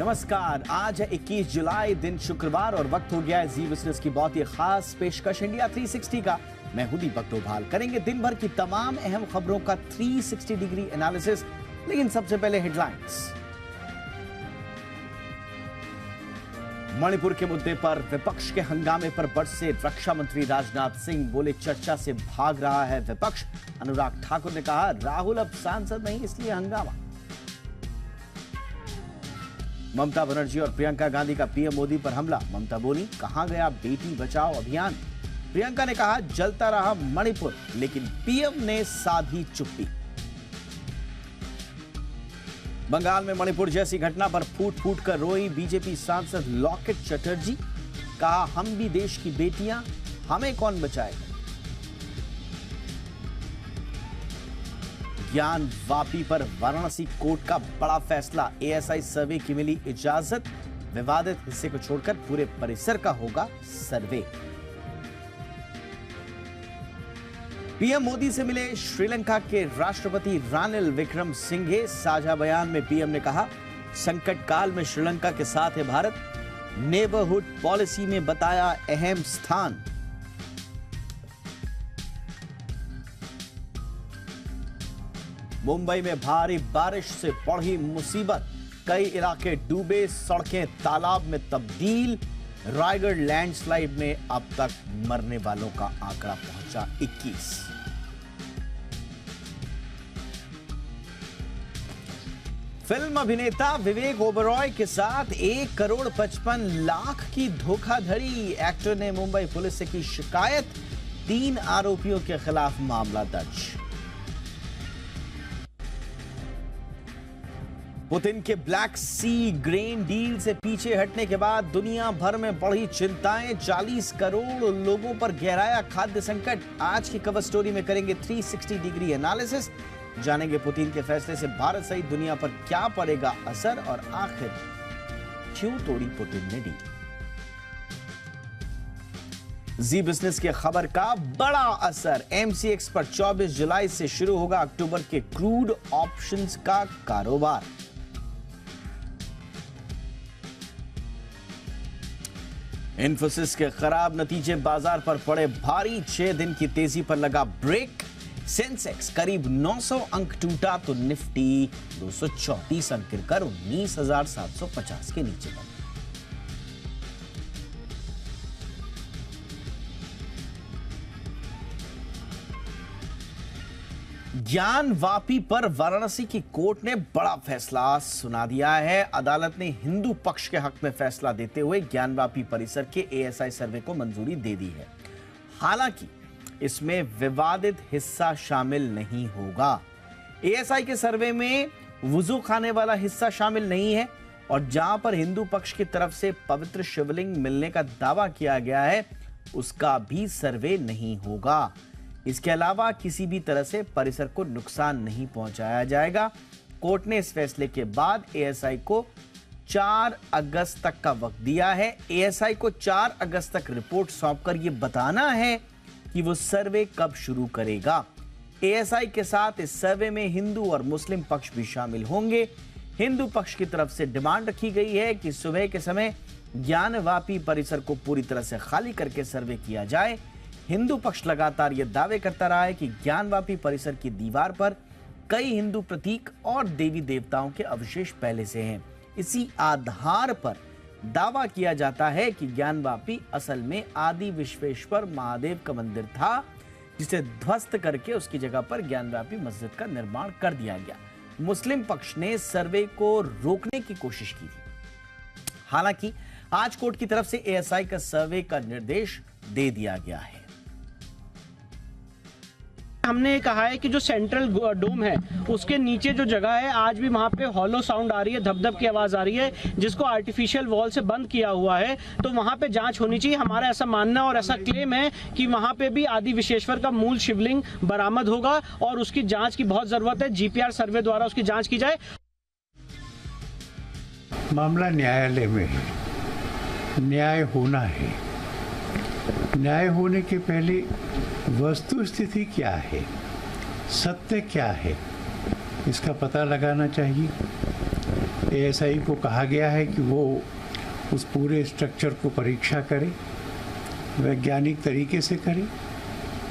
नमस्कार, आज है 21 जुलाई, दिन शुक्रवार और वक्त हो गया है जी बिजनेस की बहुत ही खास पेशकश इंडिया 360 का। मैं हूं दीपक डोभाल। करेंगे दिन भर की तमाम अहम खबरों का 360 डिग्री एनालिसिस, लेकिन सबसे पहले हेडलाइंस। मणिपुर के मुद्दे पर विपक्ष के हंगामे पर बरसे रक्षा मंत्री राजनाथ सिंह, बोले चर्चा से भाग रहा है विपक्ष। अनुराग ठाकुर ने कहा राहुल अब सांसद नहीं इसलिए हंगामा। ममता बनर्जी और प्रियंका गांधी का पीएम मोदी पर हमला। ममता बोली कहां गया बेटी बचाओ अभियान। प्रियंका ने कहा जलता रहा मणिपुर, लेकिन पीएम ने साधी चुप्पी। बंगाल में मणिपुर जैसी घटना पर फूट फूट कर रोई बीजेपी सांसद लॉकेट चटर्जी। कहा हम भी देश की बेटियां, हमें कौन बचाएगा। ज्ञान वापी पर वाराणसी कोर्ट का बड़ा फैसला। एएसआई सर्वे की मिली इजाजत। विवादित हिस्से को छोड़कर पूरे परिसर का होगा सर्वे। पीएम मोदी से मिले श्रीलंका के राष्ट्रपति रानिल विक्रमसिंघे। साझा बयान में पीएम ने कहा संकट काल में श्रीलंका के साथ है भारत। नेबरहुड पॉलिसी में बताया अहम स्थान। मुंबई में भारी बारिश से बढ़ी मुसीबत। कई इलाके डूबे, सड़कें तालाब में तब्दील। रायगढ़ लैंडस्लाइड में अब तक मरने वालों का आंकड़ा पहुंचा 21। फिल्म अभिनेता विवेक ओबरॉय के साथ 1,55,00,000 की धोखाधड़ी। एक्टर ने मुंबई पुलिस से की शिकायत। 3 आरोपियों के खिलाफ मामला दर्ज। पुतिन के ब्लैक सी ग्रेन डील से पीछे हटने के बाद दुनिया भर में बढ़ी चिंताएं। 40 करोड़ लोगों पर गहराया खाद्य संकट। आज की कवर स्टोरी में करेंगे 360 डिग्री एनालिसिस। जानेंगे पुतिन के फैसले से भारत सहित दुनिया पर क्या पड़ेगा असर, और आखिर क्यों तोड़ी पुतिन ने डील। जी बिजनेस की खबर का बड़ा असर। एमसीएक्स पर 24 जुलाई से शुरू होगा अक्टूबर के क्रूड ऑप्शंस का कारोबार। इन्फोसिस के खराब नतीजे बाजार पर पड़े भारी। 6 दिन की तेजी पर लगा ब्रेक। सेंसेक्स करीब 900 अंक टूटा तो निफ्टी 234 अंक गिरकर 19,750 के नीचे बना। ज्ञान वापी पर वाराणसी की कोर्ट ने बड़ा फैसला सुना दिया है। अदालत ने हिंदू पक्ष के हक में फैसला देते हुए ज्ञान वापी परिसर के एएसआई सर्वे को मंजूरी दे दी है। हालांकि इसमें विवादित हिस्सा शामिल नहीं होगा। एएसआई के सर्वे में वुजू खाने वाला हिस्सा शामिल नहीं है, और जहां पर हिंदू पक्ष की तरफ से पवित्र शिवलिंग मिलने का दावा किया गया है उसका भी सर्वे नहीं होगा। इसके अलावा किसी भी तरह से परिसर को नुकसान नहीं पहुंचाया जाएगा। कोर्ट ने इस फैसले के बाद एएसआई को 4 अगस्त तक का वक्त दिया है। एएसआई को 4 अगस्त तक रिपोर्ट सौंपकर यह बताना है कि वो सर्वे कब शुरू करेगा। एएसआई के साथ इस सर्वे में हिंदू और मुस्लिम पक्ष भी शामिल होंगे। हिंदू पक्ष की तरफ से डिमांड रखी गई है कि सुबह के समय ज्ञानवापी परिसर को पूरी तरह से खाली करके सर्वे किया जाए। हिंदू पक्ष लगातार यह दावे करता रहा है कि ज्ञानवापी परिसर की दीवार पर कई हिंदू प्रतीक और देवी देवताओं के अवशेष पहले से हैं। इसी आधार पर दावा किया जाता है कि ज्ञानवापी असल में आदि विश्वेश्वर महादेव का मंदिर था, जिसे ध्वस्त करके उसकी जगह पर ज्ञानवापी मस्जिद का निर्माण कर दिया गया। मुस्लिम पक्ष ने सर्वे को रोकने की कोशिश की थी। हालांकि आज कोर्ट की तरफ से एएसआई का सर्वे का निर्देश दे दिया गया है। हमने कहा है कि जो सेंट्रल डोम है उसके नीचे जो जगह है आज भी वहाँ पे हॉलो साउंड आ रही है, धप-धप की आवाज आ रही है, जिसको आर्टिफिशियल वॉल से बंद किया हुआ है। तो वहाँ पे जांच होनी चाहिए। हमारा ऐसा मानना और ऐसा क्लेम है कि वहाँ पे भी आदि विश्वेश्वर का मूल शिवलिंग बरामद होगा और उसकी जांच की बहुत जरूरत है। जीपीआर सर्वे द्वारा उसकी जांच की जाए। मामला न्यायालय में है, न्याय होना है। न्याय होने के पहले वस्तु स्थिति क्या है, सत्य क्या है, इसका पता लगाना चाहिए। एएसआई को कहा गया है कि वो उस पूरे स्ट्रक्चर को परीक्षा करे, वैज्ञानिक तरीके से करे,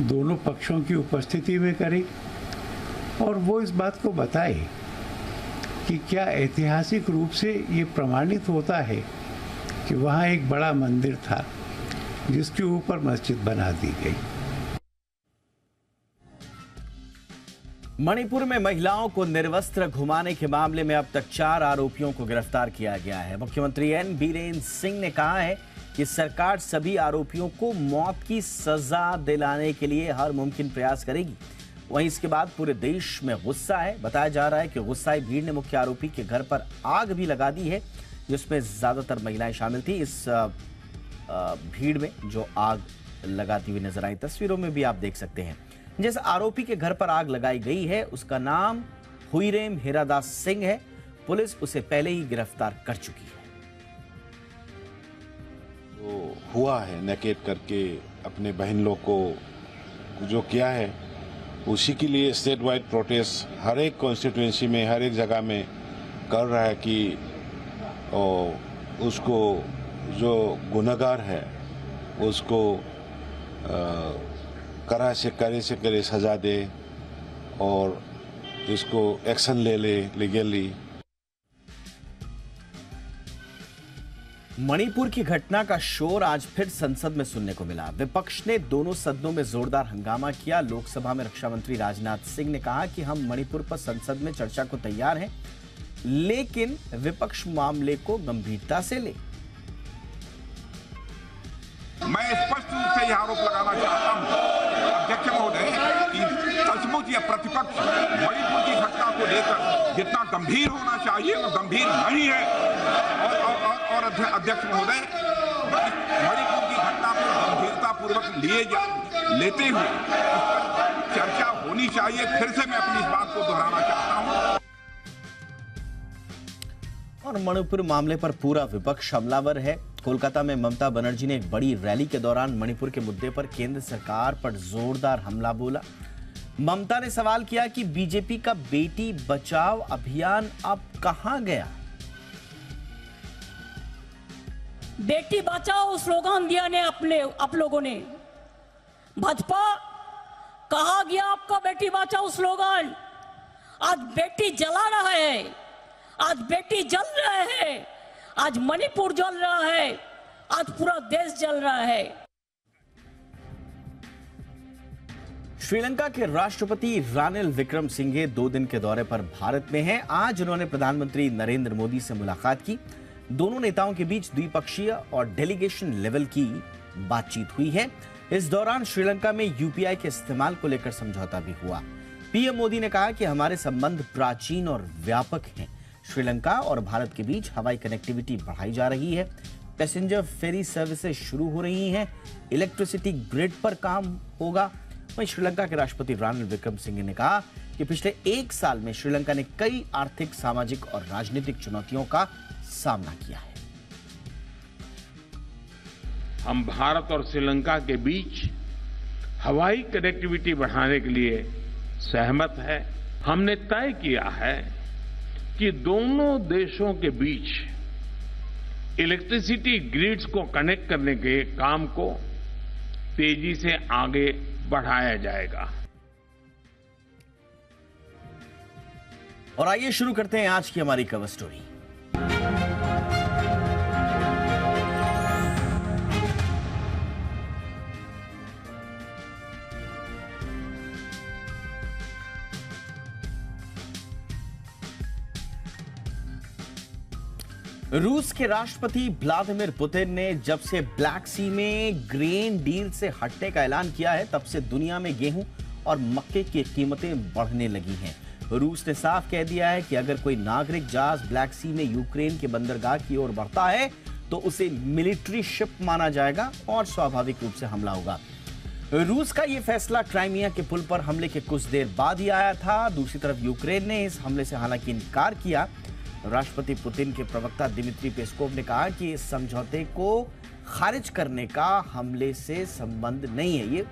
दोनों पक्षों की उपस्थिति में करे और वो इस बात को बताए कि क्या ऐतिहासिक रूप से ये प्रमाणित होता है कि वहाँ एक बड़ा मंदिर था जिसके ऊपर मस्जिद बना दी गई। मणिपुर में महिलाओं को निर्वस्त्र घुमाने के मामले में अब तक 4 आरोपियों को गिरफ्तार किया गया है। मुख्यमंत्री एन बीरेन सिंह ने कहा है कि सरकार सभी आरोपियों को मौत की सजा दिलाने के लिए हर मुमकिन प्रयास करेगी। वहीं इसके बाद पूरे देश में गुस्सा है। बताया जा रहा है कि गुस्साई भीड़ ने मुख्य आरोपी के घर पर आग भी लगा दी है, जिसमें ज्यादातर महिलाएं शामिल थी। इस भीड़ में जो आग लगाती हुई नजर आई, तस्वीरों में भी आप देख सकते हैं। जिस आरोपी के घर पर आग लगाई गई है उसका नाम हुईरेम हिरादास सिंह है। पुलिस उसे पहले ही गिरफ्तार कर चुकी है। जो हुआ है नकेट करके अपने बहन लोग को जो किया है, उसी के लिए स्टेट वाइड प्रोटेस्ट हर एक कॉन्स्टिट्यूएंसी में, हर एक जगह में कर रहा है कि उसको जो गुनहगार है उसको करे से करे सजा दे और इसको एक्शन ले ले लीगली। मणिपुर की घटना का शोर आज फिर संसद में सुनने को मिला। विपक्ष ने दोनों सदनों में जोरदार हंगामा किया। लोकसभा में रक्षा मंत्री राजनाथ सिंह ने कहा कि हम मणिपुर पर संसद में चर्चा को तैयार हैं, लेकिन विपक्ष मामले को गंभीरता से ले। मैं स्पष्ट रूप से यह आरोप लगाना चाहता हूं अध्यक्ष महोदय कि सचमुच यह प्रतिपक्ष मणिपुर की घटना को लेकर जितना गंभीर होना चाहिए वो गंभीर नहीं है। और अध्यक्ष महोदय, मणिपुर की घटना को गंभीरतापूर्वक लेते हुए चर्चा होनी चाहिए। फिर से मैं अपनी इस बात को दोहराना चाहता हूं। और मणिपुर मामले पर पूरा विपक्ष हमलावर है। कोलकाता में ममता बनर्जी ने एक बड़ी रैली के दौरान मणिपुर के मुद्दे पर केंद्र सरकार पर जोरदार हमला बोला। ममता ने सवाल किया कि बीजेपी का बेटी बचाओ अभियान अब कहां गया। बेटी बचाओ स्लोगन दिया ने आप लोगों ने। भाजपा कहा गया आपका बेटी बचाओ स्लोगन। आज बेटी जला रहा है, आज बेटी जल रहा है, आज मणिपुर जल रहा है, आज पूरा देश जल रहा है। श्रीलंका के राष्ट्रपति रानिल विक्रमसिंघे 2 दिन के दौरे पर भारत में हैं। आज उन्होंने प्रधानमंत्री नरेंद्र मोदी से मुलाकात की। दोनों नेताओं के बीच द्विपक्षीय और डेलीगेशन लेवल की बातचीत हुई है। इस दौरान श्रीलंका में यूपीआई के इस्तेमाल को लेकर समझौता भी हुआ। पीएम मोदी ने कहा कि हमारे संबंध प्राचीन और व्यापक हैं। श्रीलंका और भारत के बीच हवाई कनेक्टिविटी बढ़ाई जा रही है। पैसेंजर फेरी सर्विसेज शुरू हो रही हैं। इलेक्ट्रिसिटी ग्रिड पर काम होगा। वहीं श्रीलंका के राष्ट्रपति रानिल विक्रमसिंघे ने कहा कि पिछले 1 साल में श्रीलंका ने कई आर्थिक, सामाजिक और राजनीतिक चुनौतियों का सामना किया है। हम भारत और श्रीलंका के बीच हवाई कनेक्टिविटी बढ़ाने के लिए सहमत है। हमने तय किया है कि दोनों देशों के बीच इलेक्ट्रिसिटी ग्रिड्स को कनेक्ट करने के काम को तेजी से आगे बढ़ाया जाएगा। और आइए शुरू करते हैं आज की हमारी कवर स्टोरी। रूस के राष्ट्रपति व्लादिमीर पुतिन ने जब से ब्लैक सी में ग्रेन डील से हटने का ऐलान किया है, तब से दुनिया में गेहूं और मक्के की कीमतें बढ़ने लगी हैं। रूस ने साफ कह दिया है कि अगर कोई नागरिक जहाज ब्लैक सी में यूक्रेन के बंदरगाह की ओर बढ़ता है तो उसे मिलिट्री शिप माना जाएगा और स्वाभाविक रूप से हमला होगा। रूस का यह फैसला क्राइमिया के पुल पर हमले के कुछ देर बाद ही आया था। दूसरी तरफ यूक्रेन ने इस हमले से हालांकि इनकार किया। राष्ट्रपति पुतिन के प्रवक्ता दिमित्री पेस्कोव ने कहा कि इस समझौते को खारिज करने का हमले से संबंध नहीं है, ये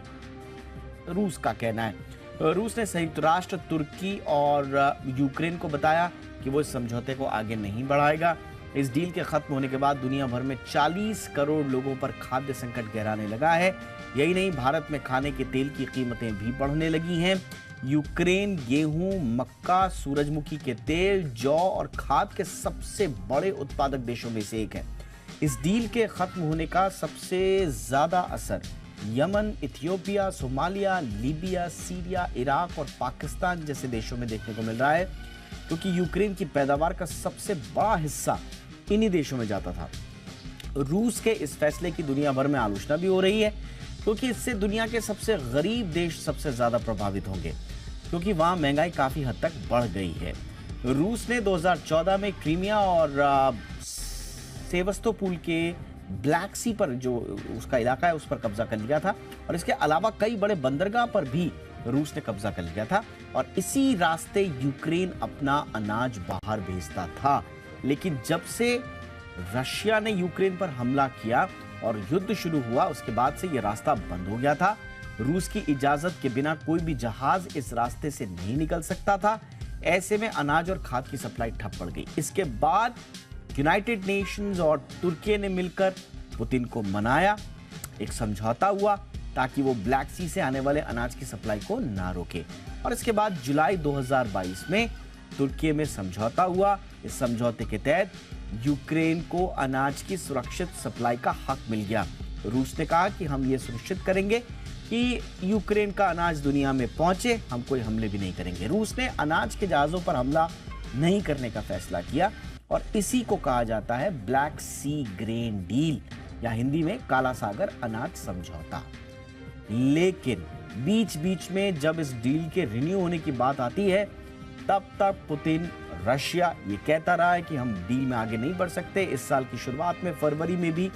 रूस का कहना है। रूस ने संयुक्त राष्ट्र, तुर्की और यूक्रेन को बताया कि वो इस समझौते को आगे नहीं बढ़ाएगा। इस डील के खत्म होने के बाद दुनिया भर में 40 करोड़ लोगों पर खाद्य संकट गहराने लगा है। यही नहीं, भारत में खाने के तेल की कीमतें भी बढ़ने लगी हैं। यूक्रेन गेहूं, मक्का, सूरजमुखी के तेल, जौ और खाद के सबसे बड़े उत्पादक देशों में से एक है। इस डील के खत्म होने का सबसे ज्यादा असर Yemen, Ethiopia, Somalia, Libya, Syria, Iraq और पाकिस्तान जैसे देशों में देखने को मिल रहा है, क्योंकि यूक्रेन की पैदावार का सबसे बड़ा हिस्सा इन्हीं देशों में जाता था। रूस के इस फैसले की दुनिया भर में आलोचना भी हो रही है, क्योंकि इससे दुनिया के सबसे गरीब देश सबसे ज्यादा प्रभावित होंगे, क्योंकि वहां महंगाई काफी हद तक बढ़ गई है। रूस ने 2014 में क्रीमिया और सेवस्तोपोल के ब्लैक सी पर, जो उसका इलाका है, उस पर कब्जा कर लिया था, और इसके अलावा कई बड़े बंदरगाह पर भी रूस ने कब्जा कर लिया था, और इसी रास्ते यूक्रेन अपना अनाज बाहर भेजता था। लेकिन जब से रशिया ने यूक्रेन पर हमला किया और युद्ध शुरू हुआ, उसके बाद से यह रास्ता बंद हो गया था। रूस की इजाजत के बिना कोई भी जहाज इस रास्ते से नहीं निकल सकता था। ऐसे में अनाज और खाद की सप्लाई ठप पड़ गई। इसके बाद यूनाइटेड नेशंस और तुर्की ने मिलकर पुतिन को मनाया, एक समझौता हुआ ताकि वो ब्लैक सी से आने वाले अनाज की सप्लाई को ना रोके। और इसके बाद जुलाई 2022 में तुर्की में समझौता हुआ। इस समझौते के तहत यूक्रेन को अनाज की सुरक्षित सप्लाई का हक मिल गया। रूस ने कहा कि हम ये सुनिश्चित करेंगे कि यूक्रेन का अनाज दुनिया में पहुंचे, हम कोई हमले भी नहीं करेंगे। रूस ने अनाज के जहाजों पर हमला नहीं करने का फैसला किया, और इसी को कहा जाता है ब्लैक सी ग्रेन डील, या हिंदी में काला सागर अनाज समझौता। लेकिन बीच बीच में जब इस डील के रिन्यू होने की बात आती है, तब तक पुतिन, रशिया ये कहता रहा है कि हम डील में आगे नहीं बढ़ सकते। इस साल की शुरुआत में फरवरी में भी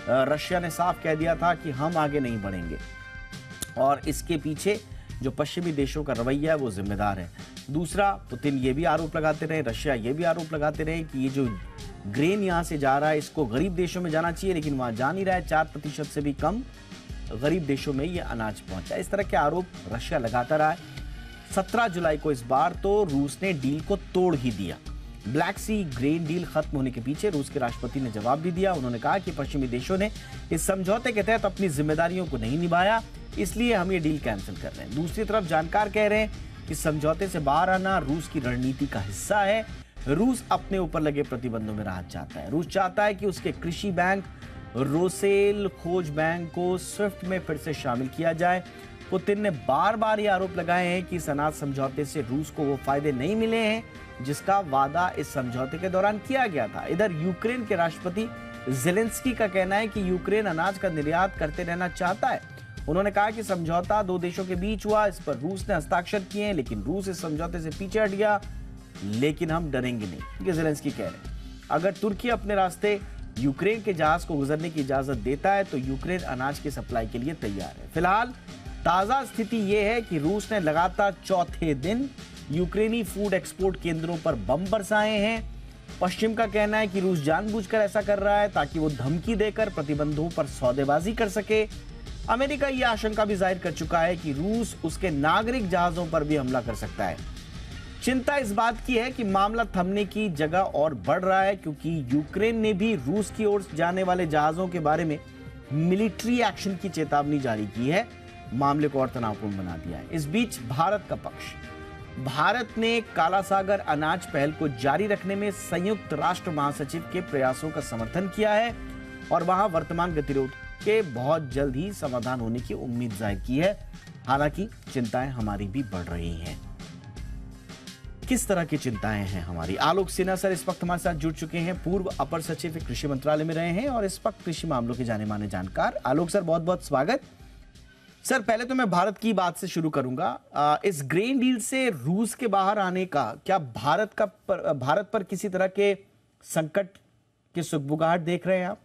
रशिया ने साफ कह दिया था कि हम आगे नहीं बढ़ेंगे, और इसके पीछे जो पश्चिमी देशों का रवैया है वो जिम्मेदार है। दूसरा, पुतिन ये भी आरोप लगाते रहे, रशिया ये भी आरोप लगाते रहे कि ये जो ग्रेन यहाँ से जा रहा है इसको गरीब देशों में जाना चाहिए, लेकिन वहां जा नहीं रहा है। 4% से भी कम गरीब देशों में ये अनाज पहुंचा। इस तरह के आरोप रशिया लगाता रहा है। 17 जुलाई को इस बार तो रूस ने डील को तोड़ ही दिया। ब्लैक सी ग्रेन डील खत्म होने के पीछे रूस के राष्ट्रपति ने जवाब भी दिया। उन्होंने कहा कि पश्चिमी देशों ने इस समझौते के तहत अपनी जिम्मेदारियों को नहीं निभाया, इसलिए हम ये डील कैंसिल कर रहे हैं। दूसरी तरफ जानकार कह रहे हैं कि समझौते से बाहर आना रूस की रणनीति का हिस्सा है। रूस अपने ऊपर लगे प्रतिबंधों में राहत चाहता है। रूस चाहता है कि उसके कृषि बैंक रोसेल खोज बैंक को स्विफ्ट में फिर से शामिल किया जाए। पुतिन ने बार बार ये आरोप लगाए हैं कि इस अनाज समझौते से रूस को वो फायदे नहीं मिले हैं जिसका वादा इस समझौते के दौरान किया गया था। इधर यूक्रेन के राष्ट्रपति ज़ेलेंस्की का कहना है कि यूक्रेन अनाज का निर्यात करते रहना चाहता है। उन्होंने कहा कि समझौता 2 देशों के बीच हुआ, इस पर रूस ने हस्ताक्षर किए हैं, लेकिन रूस इस समझौते से पीछे हट गया। लेकिन हम डरेंगे नहीं, ये ज़ेलेंस्की कह रहे हैं। अगर तुर्की अपने रास्ते यूक्रेन के जहाज को गुजरने की इजाजत देता है तो यूक्रेन अनाज की सप्लाई के लिए तैयार है। फिलहाल ताजा स्थिति यह है कि रूस ने लगातार चौथे दिन यूक्रेनी फूड एक्सपोर्ट केंद्रों पर बम बरसाए हैं। पश्चिम का कहना है कि रूस जानबूझकर ऐसा कर रहा है ताकि वो धमकी देकर प्रतिबंधों पर सौदेबाजी कर सके। अमेरिका यह आशंका भी जाहिर कर चुका है कि रूस उसके नागरिक जहाजों पर भी हमला कर सकता है। चिंता इस बात की है कि मामला थमने की जगह और बढ़ रहा है, क्योंकि यूक्रेन ने भी रूस की ओर जाने वाले जहाजों के बारे में मिलिट्री एक्शन की चेतावनी जारी की है। मामले को और तनावपूर्ण बना दिया है। इस बीच भारत का पक्ष, भारत ने काला सागर अनाज पहल को जारी रखने में संयुक्त राष्ट्र महासचिव के प्रयासों का समर्थन किया है और वहां वर्तमान गतिरोध के बहुत जल्द ही समाधान होने की उम्मीद जाहिर की है। हालांकि चिंताएं हमारी भी बढ़ रही हैं। किस तरह की चिंताएं हैं हमारी? आलोक सिन्हा सर इस वक्त हमारे साथ जुड़ चुके हैं, पूर्व अपर सचिव कृषि मंत्रालय में रहे हैं और इस वक्त कृषि मामलों के जाने माने जानकार। आलोक सर, बहुत बहुत स्वागत। सर, पहले तो मैं भारत की बात से शुरू करूंगा। इस ग्रेन डील से रूस के बाहर आने का क्या भारत पर किसी तरह के संकट की सुगबुगाहट देख रहे हैं आप?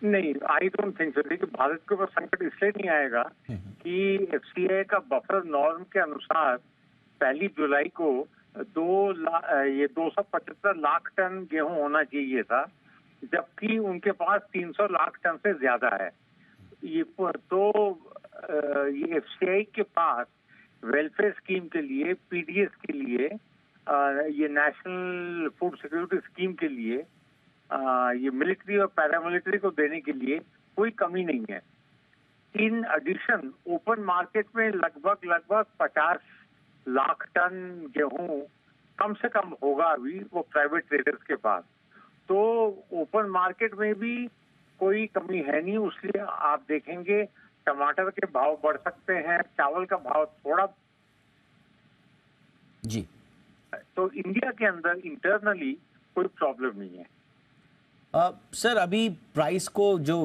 नहीं, आई डोंट थिंक सो। देखिए, भारत के ऊपर संकट इसलिए नहीं आएगा कि एफसीआई का बफर नॉर्म के अनुसार 1 जुलाई को 275 लाख टन गेहूं होना चाहिए था, जबकि उनके पास 300 लाख टन से ज्यादा है। ये एफसीआई के पास वेलफेयर स्कीम के लिए, पीडीएस के लिए, ये नेशनल फूड सिक्योरिटी स्कीम के लिए, ये मिलिट्री और पैरामिलिट्री को देने के लिए कोई कमी नहीं है। इन एडिशन ओपन मार्केट में लगभग 50 लाख टन गेहूं कम से कम होगा अभी वो प्राइवेट ट्रेडर्स के पास। तो ओपन मार्केट में भी कोई कमी है नहीं, इसलिए आप देखेंगे टमाटर के भाव बढ़ सकते हैं, चावल का भाव थोड़ा जी। तो इंडिया के अंदर इंटरनली कोई प्रॉब्लम नहीं है। सर अभी प्राइस को जो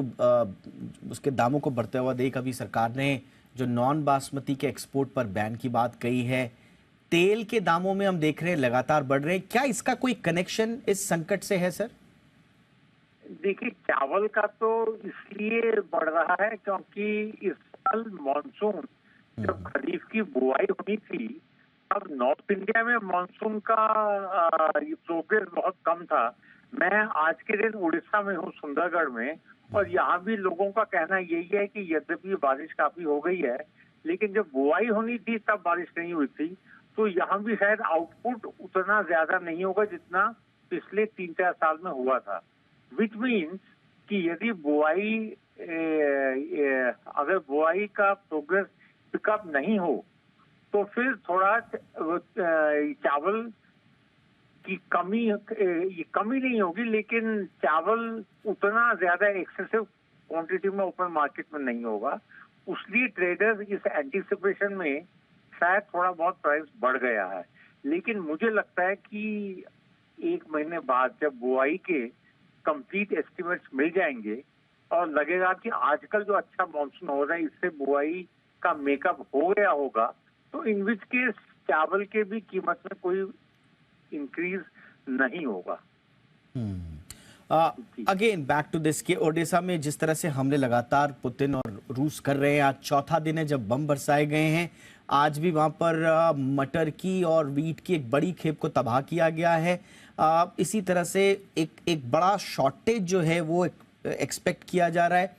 उसके दामों को बढ़ते हुआ देख, अभी सरकार ने जो नॉन बासमती के एक्सपोर्ट पर बैन की बात कही है, तेल के दामों में हम देख रहे हैं लगातार बढ़ रहे हैं, क्या इसका कोई कनेक्शन इस संकट से है सर? देखिए, चावल का तो इसलिए बढ़ रहा है क्योंकि इस साल मानसून, जब खरीफ की बुआई होनी थी, अब नॉर्थ इंडिया में मानसून का प्रोग्रेस बहुत कम था। मैं आज के दिन उड़ीसा में हूँ, सुंदरगढ़ में, और यहाँ भी लोगों का कहना यही है कि यद्यपि बारिश काफी हो गई है, लेकिन जब बुआई होनी थी तब बारिश नहीं हुई थी। तो यहाँ भी शायद आउटपुट उतना ज्यादा नहीं होगा जितना पिछले 3-4 साल में हुआ था। विच मीन्स कि यदि अगर बुआई का प्रोग्रेस पिकअप नहीं हो तो फिर थोड़ा चावल की कमी नहीं होगी, लेकिन चावल उतना ज्यादा एक्सेसिव क्वांटिटी में ओपन मार्केट में नहीं होगा। उसलिए ट्रेडर्स इस एंटीसिपेशन में शायद थोड़ा बहुत प्राइस बढ़ गया है। लेकिन मुझे लगता है कि 1 महीने बाद जब बुआई के कंप्लीट एस्टिमेट्स मिल जाएंगे और लगेगा कि आजकल जो अच्छा मॉनसून हो रहा है इससे बुआई का मेकअप हो गया होगा, तो इन विच केस चावल के भी कीमत में कोई इंक्रीज नहीं होगा। अगेन बैक टू दिस, के ओडिशा में जिस तरह से हमले लगातार पुतिन और रूस कर रहे हैं, आज चौथा दिन है जब बम बरसाए गए हैं। आज भी वहां पर मटर की और वीट की एक बड़ी खेप को तबाह किया गया है। इसी तरह से एक बड़ा शॉर्टेज जो है वो एक्सपेक्ट किया जा रहा है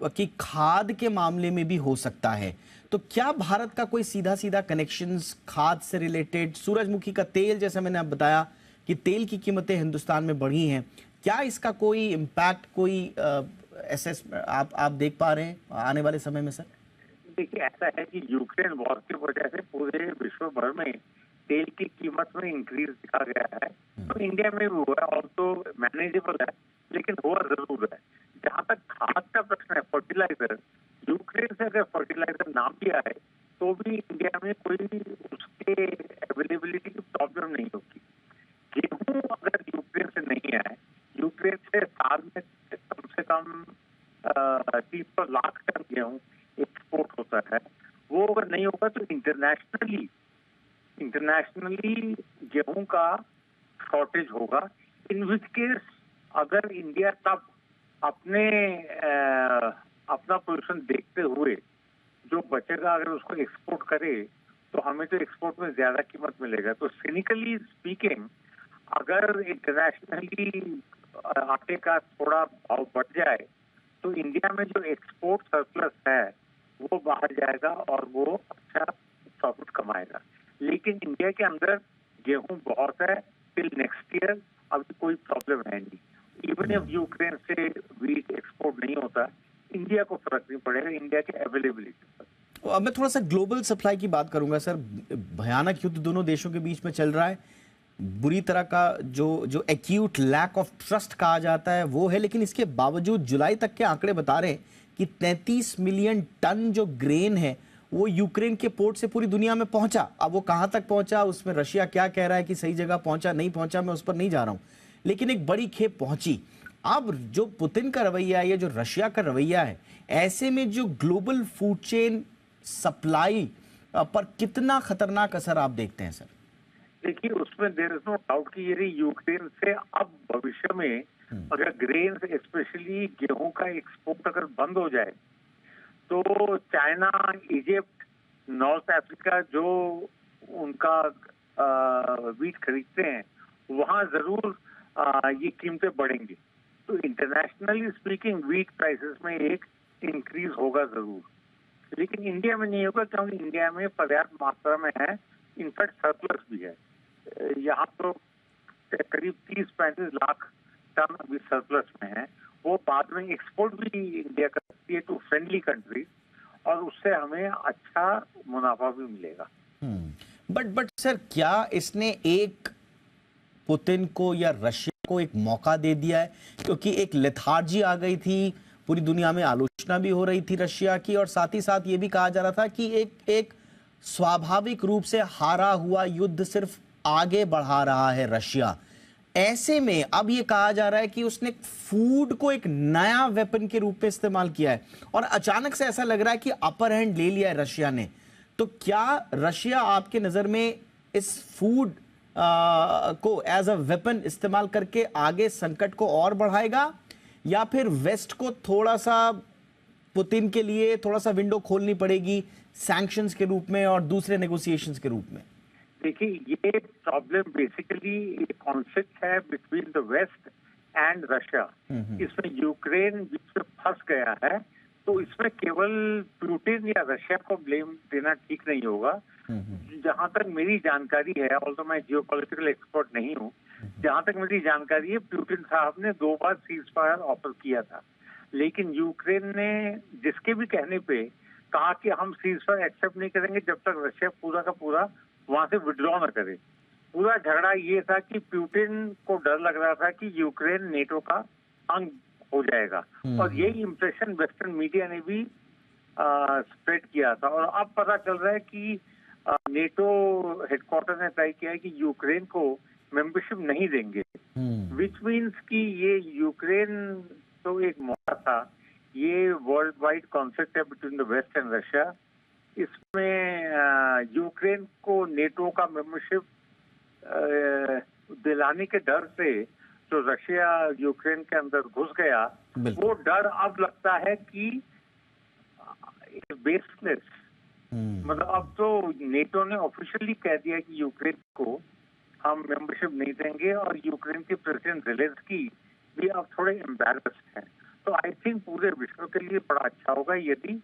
कि खाद के मामले में भी हो सकता है। तो क्या भारत का कोई सीधा कनेक्शंस खाद से रिलेटेड, सूरजमुखी का तेल, जैसे मैंने आप बताया कि तेल की कीमतें हिंदुस्तान में बढ़ी हैं, क्या इसका कोई इम्पैक्ट, कोई आप देख पा रहे हैं आने वाले समय में सर? देखिए, ऐसा है कि यूक्रेन वॉर की वजह से पूरे विश्व भर में तेल की कीमत में इंक्रीज दिखा गया है। तो इंडिया में भी हुआ, और तो मैनेजेबल है, लेकिन हुआ जरूर है। जहाँ तक खाद का प्रश्न है, फर्टिलाइजर, यूक्रेन से अगर फर्टिलाइजर ना भी आए तो भी इंडिया में कोई उसके अवेलेबिलिटी की प्रॉब्लम नहीं होगी। गेहूं अगर यूक्रेन से नहीं आए, यूक्रेन से साल में कम से कम 30 लाख टन गेहूं एक्सपोर्ट होता है, वो अगर नहीं होगा तो इंटरनेशनली गेहूं का शॉर्टेज होगा। इन विच केस अगर इंडिया तब अपना पोजीशन देखते हुए जो बचेगा अगर उसको एक्सपोर्ट करे तो हमें तो एक्सपोर्ट में ज्यादा कीमत मिलेगा। तो सिनिकली स्पीकिंग, अगर इंटरनेशनली आटे का थोड़ा भाव बढ़ जाए तो इंडिया में जो एक्सपोर्ट सरप्लस है वो बाहर जाएगा और वो अच्छा प्रॉफिट कमाएगा। लेकिन इंडिया के अंदर गेहूं बहुत है, टिल नेक्स्ट ईयर अभी कोई प्रॉब्लम है नहीं। इवन इफ यूक्रेन से वीट एक्सपोर्ट नहीं होता, इंडिया को फर्क नहीं पड़ेगा इंडिया के अवेलेबिलिटी पर। अब मैं थोड़ा सा ग्लोबल सप्लाई की बात करूंगा सर। भयानक युद्ध दोनों देशों के बीच में चल रहा है, बुरी तरह का जो एक्यूट लैक ऑफ ट्रस्ट कहा जाता है वो है, लेकिन इसके बावजूद जुलाई तक के आंकड़े बता रहे हैं कि 33 मिलियन टन जो ग्रेन है वो यूक्रेन के पोर्ट से पूरी दुनिया में पहुंचा। अब वो कहां तक पहुंचा, उसमें रशिया क्या कह रहा है कि सही जगह पहुंचा नहीं पहुंचा, मैं उस पर नहीं जा रहा हूं, लेकिन एक बड़ी खेप पहुंची। अब जो पुतिन का रवैया है, ये जो रशिया का रवैया है, ऐसे में जो ग्लोबल फूड चेन सप्लाई पर कितना खतरनाक असर आप देखते हैं सर? देखिए, उसमें देयर इज नो डाउट कि यदि यूक्रेन से अब भविष्य में अगर ग्रेन स्पेशली गेहूं का एक्सपोर्ट अगर बंद हो जाए तो चाइना, इजिप्ट, नॉर्थ अफ्रीका जो उनका वीट खरीदते हैं वहां जरूर ये कीमतें बढ़ेंगी। तो इंटरनेशनली स्पीकिंग वीट प्राइसेस में एक इंक्रीज होगा जरूर। लेकिन इंडिया में नहीं होगा, क्योंकि इंडिया में पर्याप्त मात्रा में है, इनफैक्ट सरप्लस भी है। यहाँ तो करीब 30-35 लाख टन अभी सरप्लस में है। वो बाद में एक्सपोर्ट भी इंडिया करती है टू फ्रेंडली कंट्री, और उससे हमें अच्छा मुनाफा भी मिलेगा। बट सर, क्या इसने एक पुतिन को या रशिया को एक मौका दे दिया है? क्योंकि एक लेथार्जी आ गई थी, पूरी दुनिया में आलोचना भी हो रही थी रशिया की, और साथ ही साथ ये भी कहा जा रहा था कि एक स्वाभाविक रूप से हारा हुआ युद्ध सिर्फ आगे बढ़ा रहा है रशिया। ऐसे में अब ये कहा जा रहा है कि उसने फूड को एक नया वेपन के रूप में इस्तेमाल किया है, और अचानक से ऐसा लग रहा है कि अपर हैंड ले लिया है रशिया ने। तो क्या रशिया आपके नजर में इस फूड को एज अ वेपन इस्तेमाल करके आगे संकट को और बढ़ाएगा, या फिर वेस्ट को थोड़ा सा पुतिन के लिए थोड़ा सा विंडो खोलनी पड़ेगी सैंक्शंस के रूप में और दूसरे नेगोशिएशंस के रूप में? देखिए, ये प्रॉब्लम बेसिकली कॉन्फ्लिक्ट है between the West and Russia. इसमें यूक्रेन बीच में फंस गया है, तो इसमें केवल पुतिन या रशिया को ब्लेम देना ठीक नहीं होगा। जहां तक मेरी जानकारी है, ऑल्दो मैं जियोपॉलिटिकल एक्सपर्ट नहीं हूँ, जहां तक मेरी जानकारी है, पुतिन साहब ने 2 बार सीज फायर ऑफर किया था, लेकिन यूक्रेन ने जिसके भी कहने पे कहा कि हम सीज फायर एक्सेप्ट नहीं करेंगे जब तक रशिया पूरा का पूरा वहां से विड्रॉ न करे। पूरा झगड़ा ये था कि पुतिन को डर लग रहा था कि यूक्रेन नेटो का अंग हो जाएगा, और यही इंप्रेशन वेस्टर्न मीडिया ने भी स्प्रेड किया था। और अब पता चल रहा है कि नेटो हेडक्वार्टर ने तय किया है कि यूक्रेन को मेंबरशिप नहीं देंगे, विच मीन्स कि ये यूक्रेन तो एक मौका था। ये वर्ल्ड वाइड कॉन्फ्लिक्ट है between the West and Russia. इसमें यूक्रेन को नेटो का मेंबरशिप दिलाने के डर से जो रशिया यूक्रेन के अंदर घुस गया, वो डर अब लगता है कि बेसलेस। मतलब अब तो नेटो ने ऑफिशियली कह दिया कि यूक्रेन को हम मेंबरशिप नहीं देंगे, और यूक्रेन के प्रेसिडेंट ज़ेलेंस्की भी अब थोड़े एम्बैरेस्ड हैं। तो आई थिंक पूरे विश्व के लिए बड़ा अच्छा होगा यदि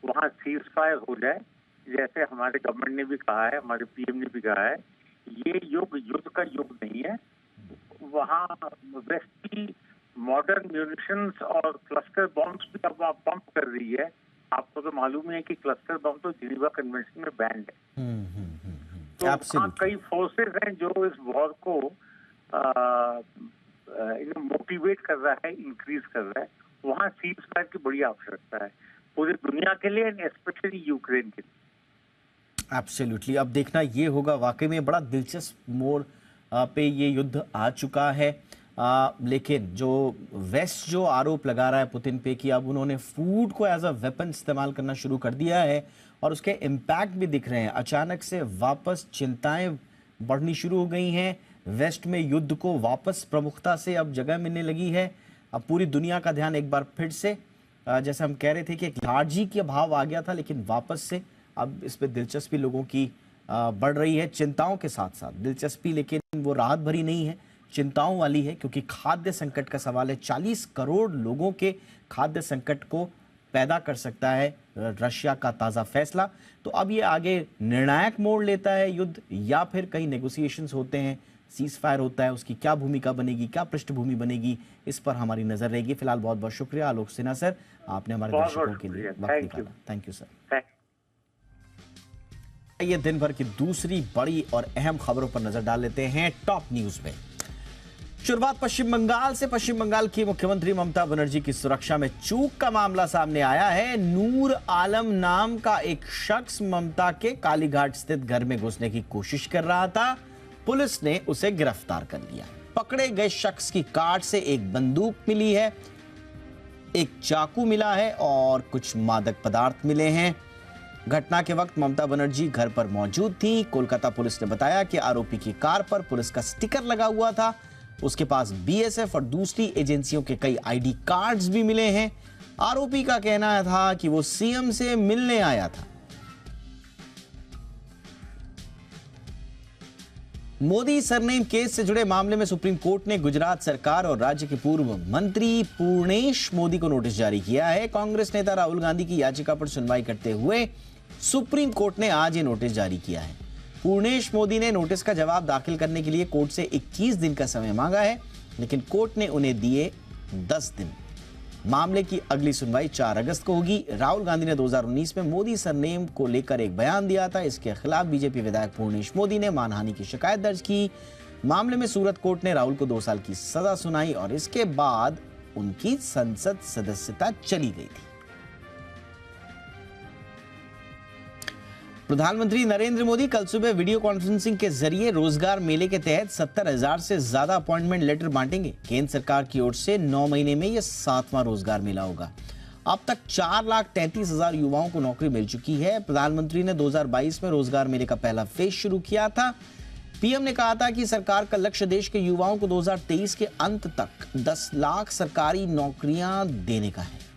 वहाँ सीज फायर हो जाए, जैसे हमारे गवर्नमेंट ने भी कहा है, हमारे पीएम ने भी कहा है। ये युद्ध का युग नहीं है। वहाँ वेस्ट की मॉडर्न म्यूनिशंस और क्लस्टर बॉम्ब्स भी अब पंप कर रही है। आपको तो मालूम है कि क्लस्टर बम तो जिनेवा कन्वेंशन में बैंड है। तो वहाँ कई फोर्सेस हैं जो इस वॉर को मोटिवेट कर रहा है, इंक्रीज कर रहा है। वहाँ सीज फायर की बड़ी आवश्यकता है पूरी दुनिया के लिए, एंड स्पेशली यूक्रेन के लिए। एब्सोल्युटली। अब देखना ये होगा, वाकई में बड़ा दिलचस्प मोड़ पे ये युद्ध आ चुका है। लेकिन जो वेस्ट जो आरोप लगा रहा है पुतिन पे कि अब उन्होंने फूड को एज अ वेपन इस्तेमाल करना शुरू कर दिया है, और उसके इम्पैक्ट भी दिख रहे हैं। अचानक से वापस चिंताएं बढ़नी शुरू हो गई हैं। वेस्ट में युद्ध को वापस प्रमुखता से अब जगह मिलने लगी है। अब पूरी दुनिया का ध्यान एक बार फिर से, जैसे हम कह रहे थे कि एक लार्जी का भाव आ गया था, लेकिन वापस से अब इस पे दिलचस्पी लोगों की बढ़ रही है, चिंताओं के साथ साथ दिलचस्पी। लेकिन वो राहत भरी नहीं है, चिंताओं वाली है, क्योंकि खाद्य संकट का सवाल है। 40 करोड़ लोगों के खाद्य संकट को पैदा कर सकता है रशिया का ताज़ा फैसला। तो अब ये आगे निर्णायक मोड़ लेता है युद्ध, या फिर कहीं नेगोशिएशंस होते हैं, सीज फायर होता है, उसकी क्या भूमिका बनेगी, क्या पृष्ठभूमि बनेगी, इस पर हमारी नजर रहेगी। फिलहाल बहुत बहुत शुक्रिया आलोक सिन्हा सर, आपने हमारे दर्शकों के लिए वक्त निकाला। Thank you sir. ये दिन भर की दूसरी बड़ी और अहम खबरों पर नजर डाल लेते हैं टॉप न्यूज में। शुरुआत पश्चिम बंगाल से। पश्चिम बंगाल की मुख्यमंत्री ममता बनर्जी की सुरक्षा में चूक का मामला सामने आया है। नूर आलम नाम का एक शख्स ममता के कालीघाट स्थित घर में घुसने की कोशिश कर रहा था। पुलिस ने उसे गिरफ्तार कर लिया। पकड़े गए शख्स की कार्ट से एक बंदूक मिली है, एक चाकू मिला है और कुछ मादक पदार्थ मिले हैं। घटना के वक्त ममता बनर्जी घर पर मौजूद थी। कोलकाता पुलिस ने बताया कि आरोपी की कार पर पुलिस का स्टिकर लगा हुआ था। उसके पास बीएसएफ और दूसरी एजेंसियों के कई आईडी कार्ड्स भी मिले हैं। आरोपी का कहना था कि वो सीएम से मिलने आया था। मोदी सरनेम केस से जुड़े मामले में सुप्रीम कोर्ट ने गुजरात सरकार और राज्य के पूर्व मंत्री पूर्णेश मोदी को नोटिस जारी किया है। कांग्रेस नेता राहुल गांधी की याचिका पर सुनवाई करते हुए सुप्रीम कोर्ट ने आज ये नोटिस जारी किया है। पूर्णेश मोदी ने नोटिस का जवाब दाखिल करने के लिए कोर्ट से 21 दिन का समय मांगा है, लेकिन कोर्ट ने उन्हें दिए 10 दिन। मामले की अगली सुनवाई 4 अगस्त को होगी। राहुल गांधी ने 2019 में मोदी सरनेम को लेकर एक बयान दिया था। इसके खिलाफ बीजेपी विधायक पूर्णेश मोदी ने मानहानि की शिकायत दर्ज की। मामले में सूरत कोर्ट ने राहुल को 2 साल की सजा सुनाई और इसके बाद उनकी संसद सदस्यता चली गई थी। प्रधानमंत्री नरेंद्र मोदी कल सुबह वीडियो कॉन्फ्रेंसिंग के जरिए रोजगार मेले के तहत 70,000 से ज्यादा अपॉइंटमेंट लेटर बांटेंगे। केंद्र सरकार की ओर से 9 महीने में यह 7वां रोजगार मेला होगा। अब तक 4,33,000 युवाओं को नौकरी मिल चुकी है। प्रधानमंत्री ने 2022 में रोजगार मेले का पहला फेज शुरू किया था। पीएम ने कहा था कि सरकार का लक्ष्य देश के युवाओं को 2023 के अंत तक 10 लाख सरकारी नौकरियां देने का है।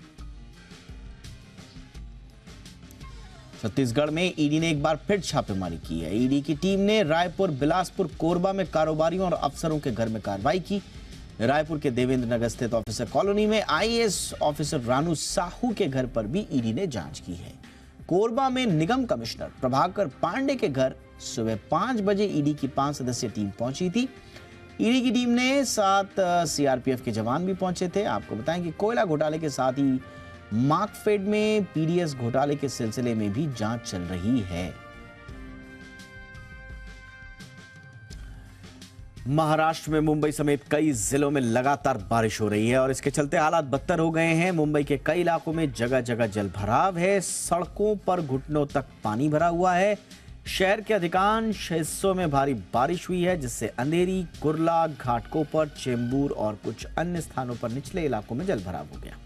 छत्तीसगढ़ में ईडी ने एक बार फिर छापेमारी की है। ईडी की टीम ने रायपुर, बिलासपुर, कोरबा में कारोबारियों और अफसरों के घर में कार्रवाई की। रायपुर के देवेंद्र नगर स्थित ऑफिसर कॉलोनी में आईएएस ऑफिसर रानू साहू के घर पर भी ईडी ने जांच की है। कोरबा में निगम कमिश्नर प्रभाकर पांडे के घर सुबह 5 बजे ईडी की 5 सदस्यीय टीम पहुंची थी। ईडी की टीम ने 7 सीआरपीएफ के जवान भी पहुंचे थे। आपको बताएं कि कोयला घोटाले के साथ ही मार्कफेड में पीडीएस घोटाले के सिलसिले में भी जांच चल रही है। महाराष्ट्र में मुंबई समेत कई जिलों में लगातार बारिश हो रही है और इसके चलते हालात बदतर हो गए हैं। मुंबई के कई इलाकों में जगह जगह जल भराव है। सड़कों पर घुटनों तक पानी भरा हुआ है। शहर के अधिकांश हिस्सों में भारी बारिश हुई है, जिससे अंधेरी, कुर्ला, घाटकोपर, चेंबूर और कुछ अन्य स्थानों पर निचले इलाकों में जल भराव हो गया।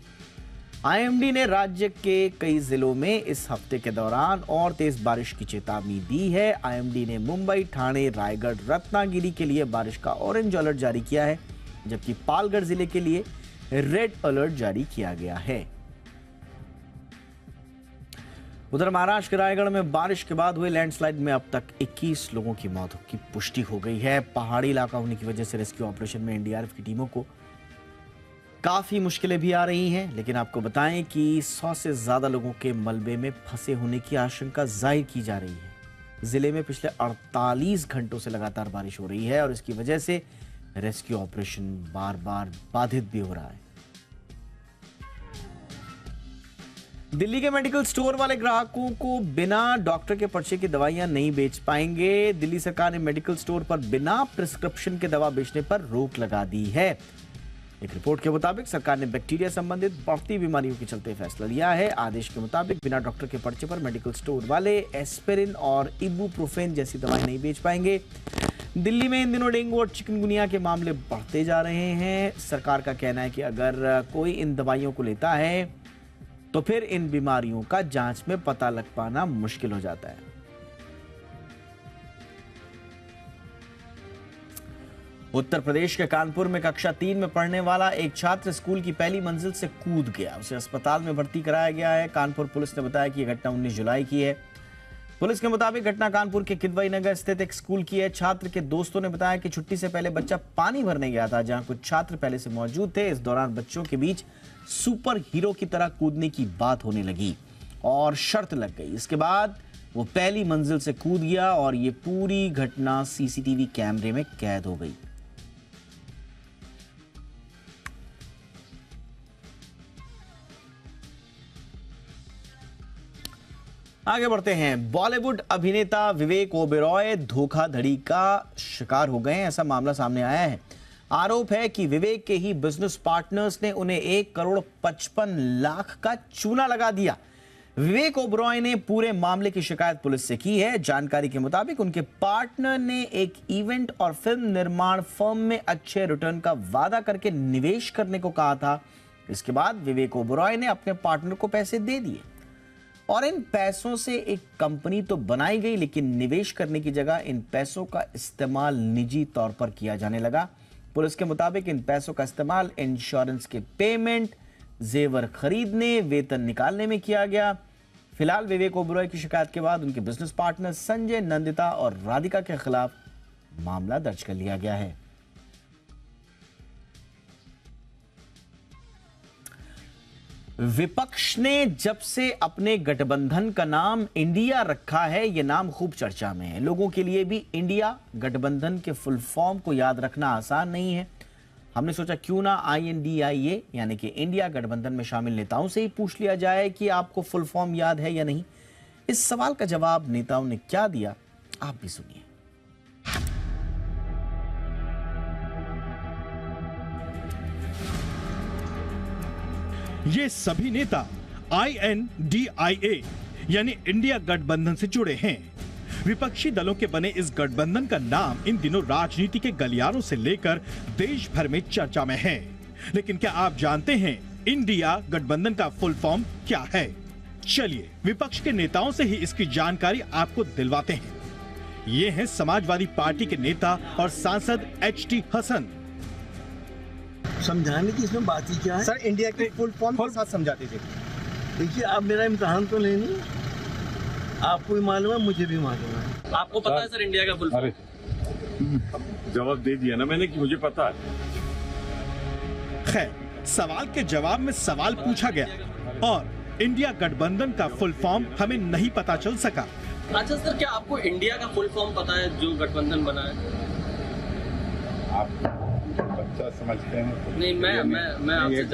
आईएमडी ने राज्य के कई जिलों में इस हफ्ते के दौरान और तेज बारिश की चेतावनी दी है। आईएमडी ने मुंबई, ठाणे, रायगढ़, रत्नागिरी के लिए बारिश का ऑरेंज अलर्ट जारी किया है, जबकि पालघर जिले के लिए रेड अलर्ट जारी किया गया है। उधर महाराष्ट्र के रायगढ़ में बारिश के बाद हुए लैंडस्लाइड में अब तक 21 लोगों की मौत की पुष्टि हो गई है। पहाड़ी इलाका होने की वजह से रेस्क्यू ऑपरेशन में एनडीआरएफ की टीमों को काफी मुश्किलें भी आ रही हैं, लेकिन आपको बताएं कि 100 से ज्यादा लोगों के मलबे में फंसे होने की आशंका जाहिर की जा रही है। जिले में पिछले 48 घंटों से लगातार बारिश हो रही है और इसकी वजह से रेस्क्यू ऑपरेशन बार बार बाधित भी हो रहा है। दिल्ली के मेडिकल स्टोर वाले ग्राहकों को बिना डॉक्टर के पर्चे की दवाइयां नहीं बेच पाएंगे। दिल्ली सरकार ने मेडिकल स्टोर पर बिना प्रिस्क्रिप्शन के दवा बेचने पर रोक लगा दी है। एक रिपोर्ट के मुताबिक सरकार ने बैक्टीरिया संबंधित बढ़ती बीमारियों के चलते फैसला लिया है। आदेश के मुताबिक बिना डॉक्टर के पर्चे पर मेडिकल स्टोर वाले एस्पिरिन और इबुप्रोफेन जैसी दवाएं नहीं बेच पाएंगे। दिल्ली में इन दिनों डेंगू और चिकनगुनिया के मामले बढ़ते जा रहे हैं। सरकार का कहना है कि अगर कोई इन दवाइयों को लेता है तो फिर इन बीमारियों का जांच में पता लग पाना मुश्किल हो जाता है। उत्तर प्रदेश के कानपुर में कक्षा 3 में पढ़ने वाला एक छात्र स्कूल की पहली मंजिल से कूद गया। उसे अस्पताल में भर्ती कराया गया है। कानपुर पुलिस ने बताया कि यह घटना 19 जुलाई की है। पुलिस के मुताबिक घटना कानपुर के किदवई नगर स्थित एक स्कूल की है। छात्र के दोस्तों ने बताया कि छुट्टी से पहले बच्चा पानी भरने गया था, जहां कुछ छात्र पहले से मौजूद थे। इस दौरान बच्चों के बीच सुपर हीरो की तरह कूदने की बात होने लगी और शर्त लग गई। इसके बाद वो पहली मंजिल से कूद गया और ये पूरी घटना सीसीटीवी कैमरे में कैद हो गई। आगे बढ़ते हैं। बॉलीवुड अभिनेता विवेक ओबेरॉय धोखाधड़ी का शिकार हो गए हैं, ऐसा मामला सामने आया है। आरोप है कि विवेक के ही बिजनेस पार्टनर्स ने उन्हें 1,55 लाख का चूना लगा दिया। विवेक ओबेरॉय ने पूरे मामले की शिकायत पुलिस से की है। जानकारी के मुताबिक उनके पार्टनर ने एक इवेंट और फिल्म निर्माण फर्म में अच्छे रिटर्न का वादा करके निवेश करने को कहा था। इसके बाद विवेक ओबेरॉय ने अपने पार्टनर को पैसे दे दिए और इन पैसों से एक कंपनी तो बनाई गई, लेकिन निवेश करने की जगह इन पैसों का इस्तेमाल निजी तौर पर किया जाने लगा। पुलिस के मुताबिक इन पैसों का इस्तेमाल इंश्योरेंस के पेमेंट, जेवर खरीदने, वेतन निकालने में किया गया। फिलहाल विवेक ओबेरॉय की शिकायत के बाद उनके बिजनेस पार्टनर संजय, नंदिता और राधिका के खिलाफ मामला दर्ज कर लिया गया है। विपक्ष ने जब से अपने गठबंधन का नाम इंडिया रखा है, यह नाम खूब चर्चा में है। लोगों के लिए भी इंडिया गठबंधन के फुल फॉर्म को याद रखना आसान नहीं है। हमने सोचा क्यों ना INDIA यानी कि इंडिया गठबंधन में शामिल नेताओं से ही पूछ लिया जाए कि आपको फुल फॉर्म याद है या नहीं। इस सवाल का जवाब नेताओं ने क्या दिया, आप भी सुनिए। ये सभी नेता INDIA यानी इंडिया गठबंधन से जुड़े हैं। विपक्षी दलों के बने इस गठबंधन का नाम इन दिनों राजनीति के गलियारों से लेकर देश भर में चर्चा में है। लेकिन क्या आप जानते हैं इंडिया गठबंधन का फुल फॉर्म क्या है? चलिए विपक्ष के नेताओं से ही इसकी जानकारी आपको दिलवाते हैं। ये हैं समाजवादी पार्टी के नेता और सांसद HT हसन। समझाने की इसमें बात ही क्या है? सर इंडिया के फुल फॉर्म के साथ समझाते थे। देखिए आप मेरा इम्तिहान तो लेनी, आपको भी मालूम है, मुझे भी मालूम है। आपको पता है सर इंडिया का फुल फॉर्म? जवाब दे दिया ना मैंने कि मुझे पता है। खैर, सवाल के जवाब में सवाल पूछा गया और इंडिया गठबंधन का फुल फॉर्म हमें नहीं पता चल सका। अच्छा सर, क्या आपको इंडिया का फुल फॉर्म पता है जो गठबंधन बना है? आप बच्चा समझते हैं? नहीं, मैं आपसे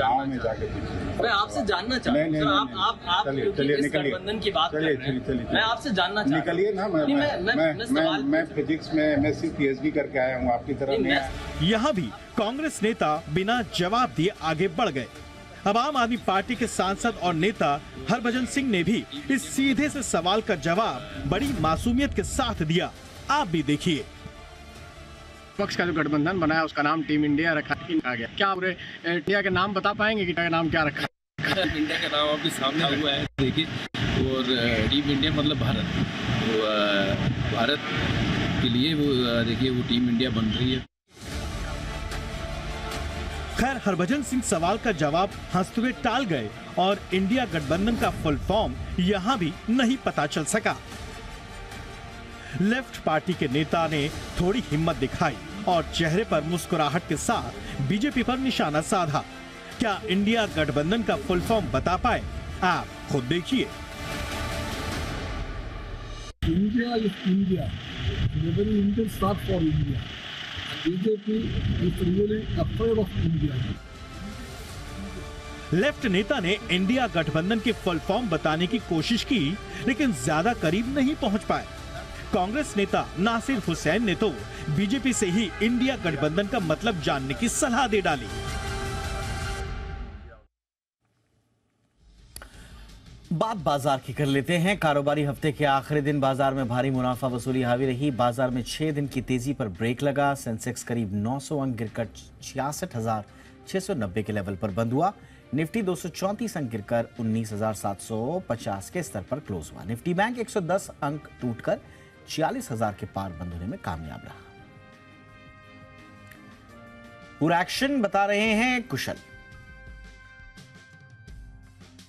जानना चाहता हूँ। आप इस गठबंधन की बात कर रहे हैं, मैं आपसे जानना चाहता हूँ। निकलिए ना, मैं फिजिक्स में MSc PhD करके आया हूँ, आपकी तरह नहीं। यहाँ भी कांग्रेस नेता बिना जवाब दिए आगे बढ़ गए। अब आम आदमी पार्टी के सांसद और नेता हरभजन सिंह ने भी इस सीधे से सवाल का जवाब बड़ी मासूमियत के साथ दिया। आप भी देखिए। पक्ष का जो गठबंधन बना है उसका नाम टीम इंडिया रखा गया। क्या पूरे इंडिया के नाम बता पाएंगे कि क्या नाम क्या रखा है? इंडिया का नाम आपके सामने हुआ है, देखिए। और टीम इंडिया मतलब भारत, तो भारत के लिए वो देखिए वो टीम इंडिया बन रही है। खैर, हरभजन सिंह सवाल का जवाब हंसते हुए टाल गए और इंडिया गठबंधन का फुल फॉर्म यहाँ भी नहीं पता चल सका। लेफ्ट पार्टी के नेता ने थोड़ी हिम्मत दिखाई और चेहरे पर मुस्कुराहट के साथ बीजेपी पर निशाना साधा। क्या इंडिया गठबंधन का फुल फॉर्म बता पाए? आप खुद देखिए। India is India, very Indian start for India. BJP is really afraid of India. Left नेता ने इंडिया गठबंधन के फुल फॉर्म बताने की कोशिश की, लेकिन ज्यादा करीब नहीं पहुंच पाए। कांग्रेस नेता नासिर हुसैन ने तो बीजेपी से ही इंडिया गठबंधन का मतलब जानने की सलाह दे डाली। बात बाजार की कर लेते हैं। कारोबारी हफ्ते के आखिरी दिन बाजार में भारी मुनाफा वसूली हावी रही। बाजार में 6 दिन की तेजी पर ब्रेक लगा। सेंसेक्स करीब 900 अंक गिरकर 66,690 के लेवल पर बंद हुआ। निफ्टी 234 अंक गिरकर 19,750 के स्तर पर क्लोज हुआ। निफ्टी बैंक 110 अंक टूटकर 40,000 के पार बंद होने में कामयाब रहा। पूरा एक्शन बता रहे हैं कुशल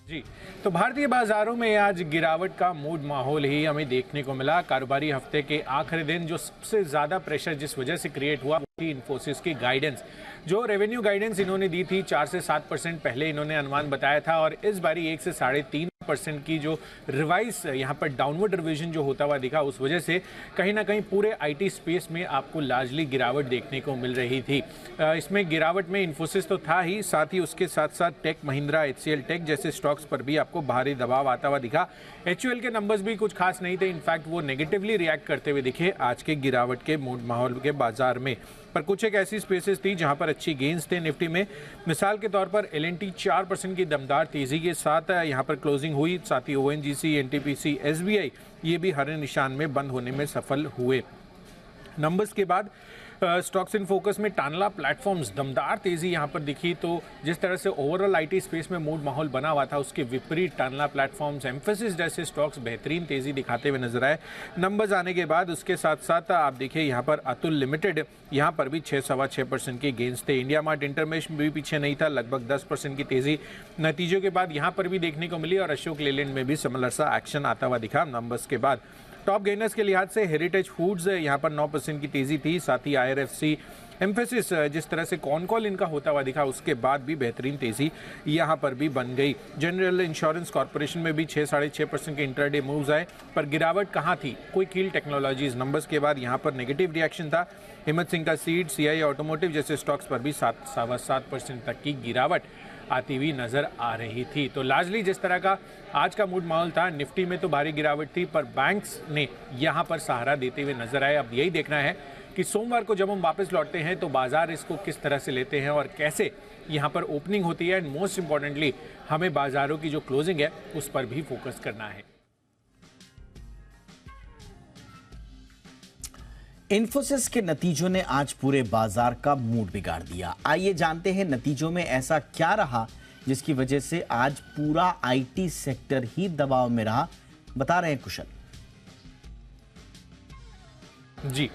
जी। तो भारतीय बाजारों में आज गिरावट का मूड माहौल ही हमें देखने को मिला। कारोबारी हफ्ते के आखिरी दिन जो सबसे ज्यादा प्रेशर जिस वजह से क्रिएट हुआ वो थी इन्फोसिस की गाइडेंस। जो रेवेन्यू गाइडेंस इन्होंने दी थी 4 से 7% पहले इन्होंने अनुमान बताया था, और इस बारी 1 से 3.5% की जो रिवाइज यहाँ पर डाउनवर्ड रिवीजन जो होता हुआ दिखा, उस वजह से कहीं ना कहीं पूरे IT स्पेस में आपको लार्जली गिरावट देखने को मिल रही थी। इसमें गिरावट में इन्फोसिस तो था ही, साथ ही उसके साथ साथ टेक महिंद्रा, HCL टेक जैसे स्टॉक्स पर भी आपको भारी दबाव आता हुआ दिखा। HUL के नंबर्स भी कुछ खास नहीं थे, इनफैक्ट वो नेगेटिवली रिएक्ट करते हुए दिखे आज के गिरावट के मूड माहौल के बाजार में। पर कुछ एक ऐसी स्पेसेस थी जहां पर अच्छी गेंस थे निफ्टी में। मिसाल के तौर पर L&T 4% की दमदार तेजी के साथ यहां पर क्लोजिंग हुई। साथ ही ONGC, NTPC, SBI ये भी हरे निशान में बंद होने में सफल हुए। नंबर्स के बाद स्टॉक्स इन फोकस में टानला प्लेटफॉर्म्स दमदार तेजी यहां पर दिखी। तो जिस तरह से ओवरऑल IT स्पेस में मूड माहौल बना हुआ था, उसके विपरीत टानला प्लेटफॉर्म्स, एम्फेसिस जैसे स्टॉक्स बेहतरीन तेजी दिखाते हुए नजर आए नंबर्स आने के बाद। उसके साथ साथ आप देखिए यहां पर अतुल लिमिटेड, यहां पर भी 6.25% के गेंस थे। इंडिया मार्ट इंटरमेश भी पीछे नहीं था, लगभग 10% की तेजी नतीजों के बाद यहां पर भी देखने को मिली, और अशोक लेलैंड में भी सिमिलर सा एक्शन आता हुआ दिखा नंबर्स के बाद। टॉप गेनर्स के लिहाज से हेरिटेज फूड्स यहाँ पर 9% की तेजी थी, साथ ही IRFC एम्फेसिस जिस तरह से कॉन कॉल इनका होता हुआ दिखा उसके बाद भी बेहतरीन तेजी यहाँ पर भी बन गई। जनरल इंश्योरेंस कॉर्पोरेशन में भी 6-6.5% के इंट्राडे मूव्स आए, पर गिरावट कहाँ थी? कोई कील टेक्नोलॉजीज नंबर्स के बाद यहाँ पर नेगेटिव रिएक्शन था। हिम्मत सिंह का सीड, CI ऑटोमोटिव जैसे स्टॉक्स पर भी 7.25% तक की गिरावट आती हुई नजर आ रही थी। तो लार्जली जिस तरह का आज का मूड माहौल था, निफ्टी में तो भारी गिरावट थी, पर बैंक्स ने यहाँ पर सहारा देते हुए नजर आए। अब यही देखना है कि सोमवार को जब हम वापस लौटते हैं तो बाजार इसको किस तरह से लेते हैं और कैसे यहाँ पर ओपनिंग होती है। एंड मोस्ट इंपॉर्टेंटली हमें बाजारों की जो क्लोजिंग है उस पर भी फोकस करना है। इन्फोसिस के नतीजों ने आज पूरे बाजार का मूड बिगाड़ दिया। आइए जानते हैं नतीजों में ऐसा क्या रहा जिसकी वजह से आज पूरा IT सेक्टर ही दबाव में रहा, बता रहे हैं कुशल। जी,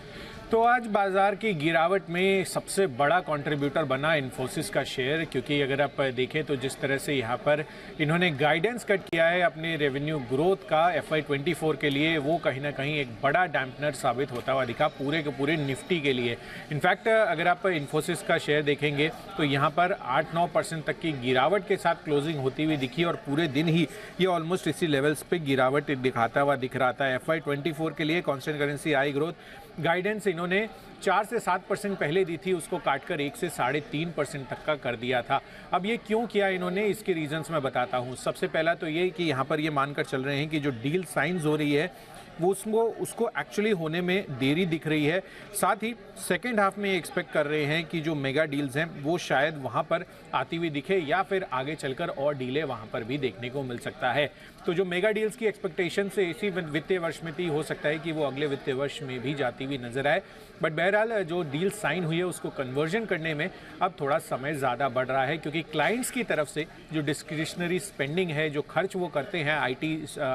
तो आज बाजार की गिरावट में सबसे बड़ा कंट्रीब्यूटर बना इन्फोसिस का शेयर, क्योंकि अगर आप देखें तो जिस तरह से यहाँ पर इन्होंने गाइडेंस कट किया है अपने रेवेन्यू ग्रोथ का FY24 के लिए, वो कहीं ना कहीं एक बड़ा डैम्पनर साबित होता हुआ दिखा पूरे के पूरे निफ्टी के लिए। इनफैक्ट अगर आप इन्फोसिस का शेयर देखेंगे तो यहाँ पर 8-9% तक की गिरावट के साथ क्लोजिंग होती हुई दिखी और पूरे दिन ही ये ऑलमोस्ट इसी लेवल्स पे गिरावट दिखाता हुआ दिख रहा था। FY24 के लिए कॉन्स्टेंट करेंसी आई ग्रोथ गाइडेंस इन्होंने 4 से 7% पहले दी थी, उसको काटकर 1 से 3.5% तक का कर दिया था। अब ये क्यों किया इन्होंने, इसके रीजंस मैं बताता हूँ। सबसे पहला तो ये कि यहाँ पर ये मानकर चल रहे हैं कि जो डील साइंस हो रही है वो उसको एक्चुअली होने में देरी दिख रही है। साथ ही सेकेंड हाफ में एक्सपेक्ट कर रहे हैं कि जो मेगा डील्स हैं वो शायद वहाँ पर आती हुई दिखे या फिर आगे चलकर और डीले वहाँ पर भी देखने को मिल सकता है। तो जो मेगा डील्स की एक्सपेक्टेशन से इसी वित्तीय वर्ष में थी, हो सकता है कि वो अगले वित्तीय वर्ष में भी जाती हुई नजर आए। बट बहरहाल जो डील साइन हुई है उसको कन्वर्जन करने में अब थोड़ा समय ज़्यादा बढ़ रहा है, क्योंकि क्लाइंट्स की तरफ से जो डिस्क्रिशनरी स्पेंडिंग है, जो खर्च वो करते हैं